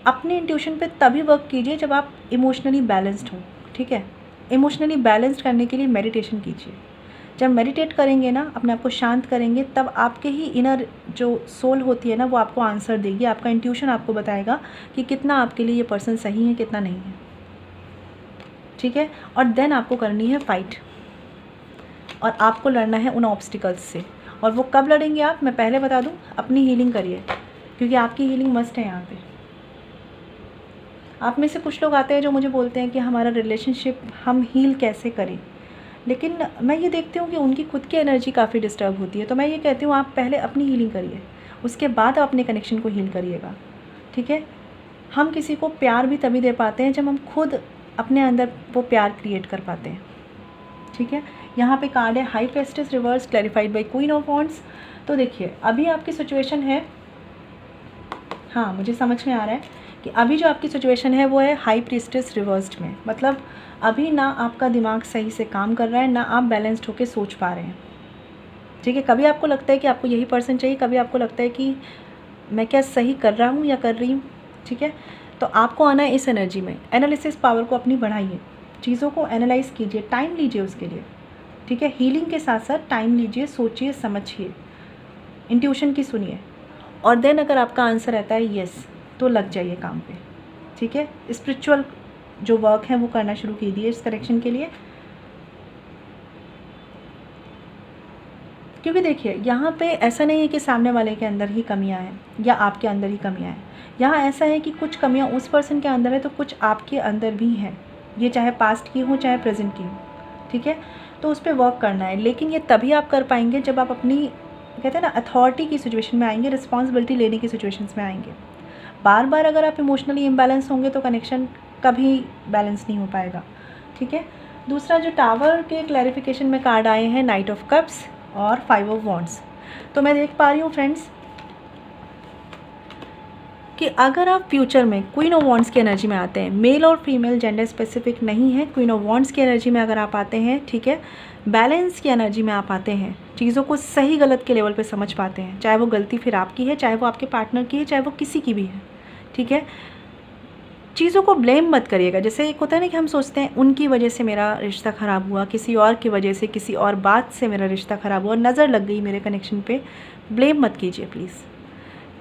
[SPEAKER 1] अपने इंट्यूशन पे तभी वर्क कीजिए जब आप इमोशनली बैलेंस्ड हो, ठीक है। इमोशनली बैलेंस्ड करने के लिए मेडिटेशन कीजिए। जब मेडिटेट करेंगे ना, अपने आप को शांत करेंगे, तब आपके ही इनर जो सोल होती है ना वो आपको आंसर देगी। आपका इंट्यूशन आपको बताएगा कि कितना आपके लिए ये पर्सन सही है, कितना नहीं है, ठीक है। और देन आपको करनी है फ़ाइट और आपको लड़ना है उन ऑब्स्टिकल्स से। और वो कब लड़ेंगे आप, मैं पहले बता दूं, अपनी हीलिंग करिए, क्योंकि आपकी हीलिंग मस्ट है यहाँ पे। आप में से कुछ लोग आते हैं जो मुझे बोलते हैं कि हमारा रिलेशनशिप हम हील कैसे करें, लेकिन मैं ये देखती हूँ कि उनकी खुद की एनर्जी काफ़ी डिस्टर्ब होती है। तो मैं ये कहती हूँ आप पहले अपनी हीलिंग करिए, उसके बाद आप अपने कनेक्शन को हील करिएगा, ठीक है। हम किसी को प्यार भी तभी दे पाते हैं जब हम खुद अपने अंदर वो प्यार क्रिएट कर पाते हैं, ठीक है। यहाँ पे कार्ड है high priestess reverse clarified by queen of wands. तो देखिए अभी आपकी सिचुएशन है, हाँ मुझे समझ में आ रहा है कि अभी जो आपकी सिचुएशन है वो है हाई प्रीस्टेस रिवर्स्ड में। मतलब अभी ना आपका दिमाग सही से काम कर रहा है, ना आप बैलेंस्ड होकर सोच पा रहे हैं, ठीक है। कभी आपको लगता है कि आपको यही पर्सन चाहिए, कभी आपको लगता है कि मैं क्या सही कर रहा हूँ या कर रही हूँ, ठीक है। तो आपको आना है इस एनर्जी में। एनालिसिस पावर को अपनी बढ़ाइए, चीज़ों को एनालाइज कीजिए, टाइम लीजिए उसके लिए, ठीक है। हीलिंग के साथ साथ टाइम लीजिए, सोचिए, समझिए, इंट्यूशन की सुनिए, और देन अगर आपका आंसर रहता है यस तो लग जाइए काम पे, ठीक है। स्पिरिचुअल जो वर्क है वो करना शुरू कीजिए इस कनेक्शन के लिए। क्योंकि देखिए यहाँ पे ऐसा नहीं है कि सामने वाले के अंदर ही कमियां हैं या आपके अंदर ही कमियां हैं। यहाँ ऐसा है कि कुछ कमियां उस पर्सन के अंदर है तो कुछ आपके अंदर भी हैं, ये चाहे पास्ट की हो चाहे प्रेजेंट की हो, ठीक है। तो उस पर वर्क करना है, लेकिन ये तभी आप कर पाएंगे जब आप अपनी कहते हैं ना अथॉरिटी की सिचुएशन में आएंगे, रिस्पॉन्सिबिलिटी लेने की सिचुएशंस में आएंगे। बार बार अगर आप इमोशनली इम्बैलेंस होंगे तो कनेक्शन कभी बैलेंस नहीं हो पाएगा, ठीक है। दूसरा जो टावर के क्लैरिफिकेशन में कार्ड आए हैं नाइट ऑफ कप्स और 5 ऑफ वॉन्ड्स। तो मैं देख पा रही हूँ फ्रेंड्स कि अगर आप फ्यूचर में क्वीन ऑफ वॉन्ड्स की एनर्जी में आते हैं, मेल और फीमेल जेंडर स्पेसिफिक नहीं है, क्वीन ऑफ वॉन्ड्स की एनर्जी में अगर आप आते हैं, ठीक है, बैलेंस की एनर्जी में आप आते हैं, चीज़ों को सही गलत के लेवल पे समझ पाते हैं, चाहे वो गलती फिर आपकी है, चाहे वो आपके पार्टनर की है, चाहे वो किसी की भी है, ठीक है। चीज़ों को ब्लेम मत करिएगा। जैसे एक होता है ना कि हम सोचते हैं उनकी वजह से मेरा रिश्ता ख़राब हुआ, किसी और की वजह से, किसी और बात से मेरा रिश्ता ख़राब हुआ, नज़र लग गई मेरे कनेक्शन पे, ब्लेम मत कीजिए प्लीज़।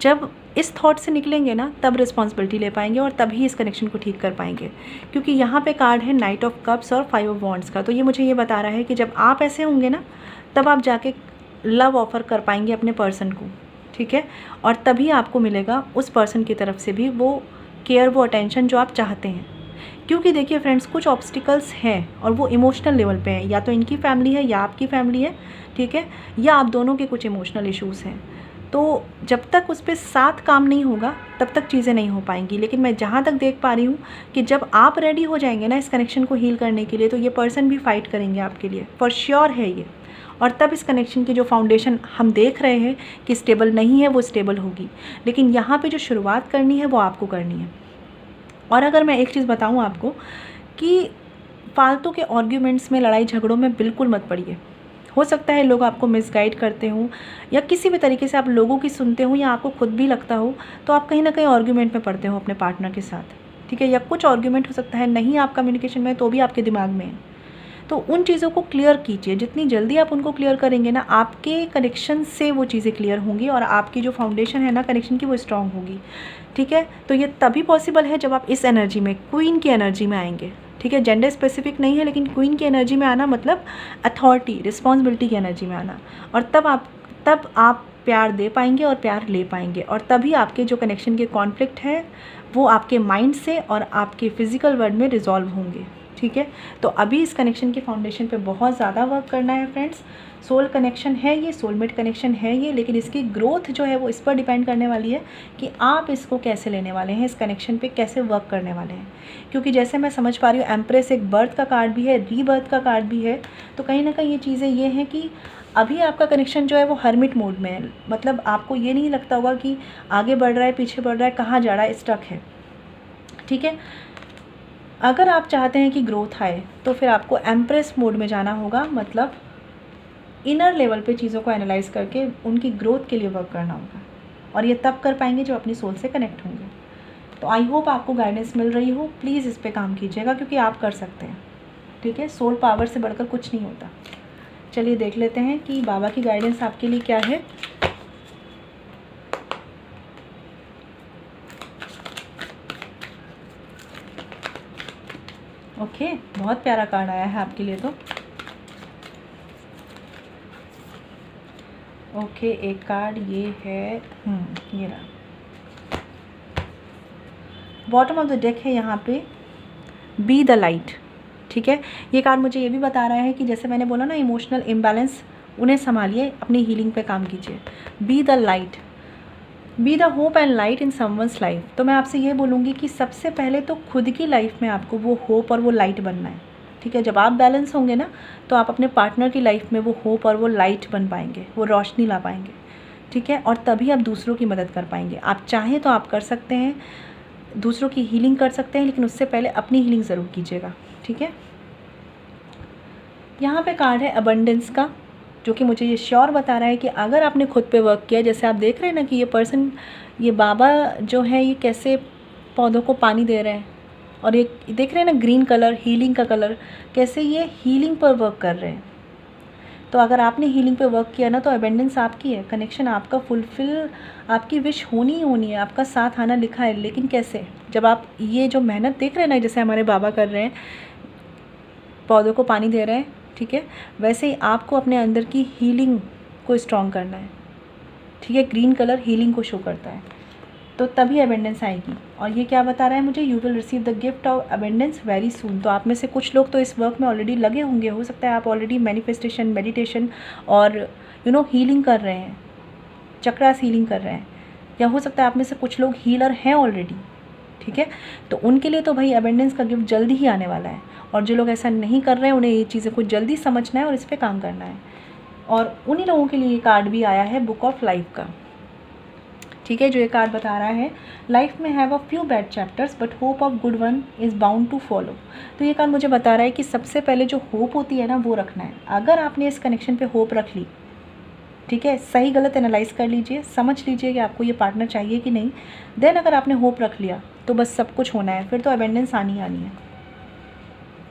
[SPEAKER 1] जब इस थॉट से निकलेंगे ना तब रिस्पॉन्सिबिलिटी ले पाएंगे और तभी इस कनेक्शन को ठीक कर पाएंगे। क्योंकि यहाँ पे कार्ड है नाइट ऑफ कप्स और 5 ऑफ वॉन्ड्स का। तो ये मुझे ये बता रहा है कि जब आप ऐसे होंगे ना तब आप जाके लव ऑफ़र कर पाएंगे अपने पर्सन को, ठीक है। और तभी आपको मिलेगा उस पर्सन की तरफ से भी वो केयर, वो अटेंशन जो आप चाहते हैं। क्योंकि देखिए फ्रेंड्स, कुछ ऑब्स्टिकल्स हैं और वो इमोशनल लेवल पे हैं, या तो इनकी फैमिली है या आपकी फैमिली है, ठीक है, या आप दोनों के कुछ इमोशनल इश्यूज़ हैं। तो जब तक उस पर साथ काम नहीं होगा तब तक चीज़ें नहीं हो पाएंगी। लेकिन मैं जहाँ तक देख पा रही हूँ कि जब आप रेडी हो जाएंगे ना इस कनेक्शन को हील करने के लिए, तो ये पर्सन भी फाइट करेंगे आपके लिए, फॉर श्योर है ये। और तब इस कनेक्शन की जो फाउंडेशन हम देख रहे हैं कि स्टेबल नहीं है, वो स्टेबल होगी। लेकिन यहाँ पे जो शुरुआत करनी है वो आपको करनी है। और अगर मैं एक चीज़ बताऊँ आपको कि फालतू के आर्ग्यूमेंट्स में, लड़ाई झगड़ों में बिल्कुल मत पड़िए। हो सकता है लोग आपको मिसगाइड करते हों या किसी भी तरीके से आप लोगों की सुनते हो या आपको खुद भी लगता हो, तो आप कहीं ना कहीं आर्ग्यूमेंट में पड़ते हो अपने पार्टनर के साथ, ठीक है। या कुछ आर्ग्यूमेंट हो सकता है नहीं आप कम्युनिकेशन में तो भी आपके दिमाग में है। तो उन चीज़ों को क्लियर कीजिए। जितनी जल्दी आप उनको क्लियर करेंगे ना, आपके कनेक्शन से वो चीज़ें क्लियर होंगी और आपकी जो फाउंडेशन है ना कनेक्शन की, वो स्ट्रांग होगी, ठीक है। तो ये तभी पॉसिबल है जब आप इस एनर्जी में, क्वीन की एनर्जी में आएंगे, ठीक है। जेंडर स्पेसिफिक नहीं है, लेकिन क्वीन की एनर्जी में आना मतलब अथॉरिटी, रिस्पॉन्सिबिलिटी की एनर्जी में आना। और तब आप प्यार दे पाएंगे और प्यार ले पाएंगे। और तभी आपके जो कनेक्शन के कॉन्फ्लिक्ट है वो आपके माइंड से और आपके फिजिकल वर्ल्ड में रिजॉल्व होंगे, ठीक है। तो अभी इस कनेक्शन की फाउंडेशन पे बहुत ज़्यादा वर्क करना है फ्रेंड्स। सोल कनेक्शन है ये, सोलमेट कनेक्शन है ये, लेकिन इसकी ग्रोथ जो है वो इस पर डिपेंड करने वाली है कि आप इसको कैसे लेने वाले हैं, इस कनेक्शन पे कैसे वर्क करने वाले हैं। क्योंकि जैसे मैं समझ पा रही हूँ, एम्प्रेस एक बर्थ का कार्ड भी है, रीबर्थ का कार्ड भी है। तो कहीं ना कहीं ये चीज़ें ये हैं कि अभी आपका कनेक्शन जो है वो हर्मिट मोड में है। मतलब आपको ये नहीं लगता होगा कि आगे बढ़ रहा है, पीछे बढ़ रहा है, कहाँ जा रहा है, स्टक है। ठीक है। अगर आप चाहते हैं कि ग्रोथ आए तो फिर आपको एम्प्रेस मोड में जाना होगा, मतलब इनर लेवल पे चीज़ों को एनालाइज करके उनकी ग्रोथ के लिए वर्क करना होगा। और ये तब कर पाएंगे जब अपनी सोल से कनेक्ट होंगे। तो आई होप आपको गाइडेंस मिल रही हो। प्लीज़ इस पे काम कीजिएगा क्योंकि आप कर सकते हैं। ठीक है। सोल पावर से बढ़कर कुछ नहीं होता। चलिए देख लेते हैं कि बाबा की गाइडेंस आपके लिए क्या है। ओके, बहुत प्यारा कार्ड आया है आपके लिए तो। ओके, एक कार्ड ये है, ये रहा। बॉटम ऑफ द डेक है यहाँ पे, बी द लाइट। ठीक है। ये कार्ड मुझे ये भी बता रहा है कि जैसे मैंने बोला ना, इमोशनल इम्बैलेंस, उन्हें संभालिए, अपनी हीलिंग पे काम कीजिए। Be the light, be the hope and light in someone's life. तो मैं आपसे ये बोलूँगी कि सबसे पहले तो खुद की लाइफ में आपको वो होप और वो लाइट बनना है। ठीक है। जब आप बैलेंस होंगे ना, तो आप अपने पार्टनर की लाइफ में वो होप और वो लाइट बन पाएंगे, वो रोशनी ला पाएंगे। ठीक है। और तभी आप दूसरों की मदद कर पाएंगे। आप चाहें तो आप कर सकते हैं, दूसरों की हीलिंग कर सकते हैं, लेकिन उससे पहले अपनी हीलिंग ज़रूर कीजिएगा। ठीक है। यहाँ पे कार्ड है अबंडेंस का, जो कि मुझे ये श्योर बता रहा है कि अगर आपने खुद पे वर्क किया, जैसे आप देख रहे हैं ना कि ये पर्सन, ये बाबा जो है, ये कैसे पौधों को पानी दे रहे हैं, और ये देख रहे हैं ना ग्रीन कलर, हीलिंग का कलर, कैसे ये हीलिंग पर वर्क कर रहे हैं। तो अगर आपने हीलिंग पे वर्क किया ना, तो अबेंडेंस आपकी है, कनेक्शन आपका फुलफिल, आपकी विश होनी ही होनी है, आपका साथ आना लिखा है। लेकिन कैसे? जब आप ये जो मेहनत देख रहे हैं ना, जैसे हमारे बाबा कर रहे हैं, पौधों को पानी दे रहे हैं, ठीक है, वैसे ही आपको अपने अंदर की हीलिंग को स्ट्रॉन्ग करना है। ठीक है। ग्रीन कलर हीलिंग को शो करता है, तो तभी अबेंडेंस आएगी। और ये क्या बता रहा है मुझे, you will receive the gift of abundance very soon. तो आप में से कुछ लोग तो इस वर्क में ऑलरेडी लगे होंगे। हो सकता है आप ऑलरेडी मैनिफेस्टेशन, मेडिटेशन और हीलिंग कर रहे हैं, चक्रास हीलिंग कर रहे हैं, या हो सकता है आप में से कुछ लोग हीलर हैं ऑलरेडी। ठीक है। तो उनके लिए तो भाई अबेंडेंस का गिफ्ट जल्दी ही आने वाला है। और जो लोग ऐसा नहीं कर रहे हैं, उन्हें ये चीज़ें को जल्दी समझना है और इस पर काम करना है। और उन्हीं लोगों के लिए ये कार्ड भी आया है, बुक ऑफ लाइफ का। ठीक है। जो ये कार्ड बता रहा है, लाइफ में have a few bad chapters but hope of good one is bound to follow. तो ये कार्ड मुझे बता रहा है कि सबसे पहले जो होप होती है ना, वो रखना है। अगर आपने इस कनेक्शन पे होप रख ली, ठीक है, सही गलत एनालाइज कर लीजिए, समझ लीजिए कि आपको ये पार्टनर चाहिए कि नहीं। देन अगर आपने होप रख लिया तो बस सब कुछ होना है, फिर तो अबेंडेंस आनी है।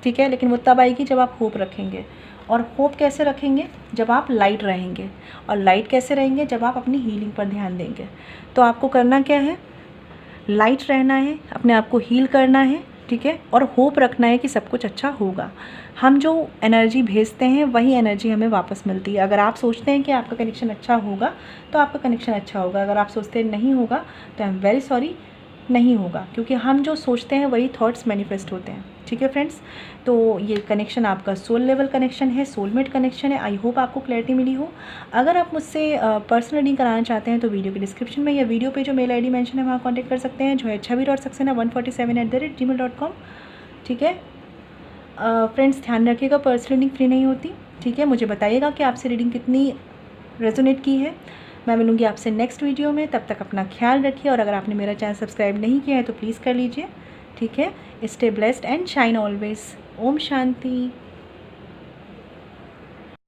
[SPEAKER 1] ठीक है। लेकिन वो तब आएगी जब आप होप रखेंगे। और होप कैसे रखेंगे? जब आप लाइट रहेंगे। और लाइट कैसे रहेंगे? जब आप अपनी हीलिंग पर ध्यान देंगे। तो आपको करना क्या है? लाइट रहना है, अपने आप को हील करना है। ठीक है। और होप रखना है कि सब कुछ अच्छा होगा। हम जो एनर्जी भेजते हैं वही एनर्जी हमें वापस मिलती है। अगर आप सोचते हैं कि आपका कनेक्शन अच्छा होगा तो आपका कनेक्शन अच्छा होगा। अगर आप सोचते हैं नहीं होगा तो आई एम वेरी सॉरी, नहीं होगा। क्योंकि हम जो सोचते हैं वही थॉट्स मैनिफेस्ट होते हैं। ठीक है फ्रेंड्स। तो ये कनेक्शन आपका सोल लेवल कनेक्शन है, सोलमेट कनेक्शन है। आई होप आपको क्लैरिटी मिली हो। अगर आप मुझसे पर्सनल रीडिंग कराना चाहते हैं तो वीडियो के डिस्क्रिप्शन में या वीडियो पे जो मेल ID मेंशन है वहाँ कॉन्टैक्ट कर सकते हैं, जो है chhavi.saxena147@gmail.com। ठीक है। फ्रेंड्स ध्यान रखिएगा, पर्सनल रीडिंग फ्री नहीं होती। ठीक है। मुझे बताइएगा कि आपसे रीडिंग कितनी रेजोनेट की है। मैं मिलूँगी आपसे नेक्स्ट वीडियो में। तब तक अपना ख्याल रखिए, और अगर आपने मेरा चैनल सब्सक्राइब नहीं किया है तो प्लीज़ कर लीजिए। ठीक है। Stay blessed and shine always. ओम शांति।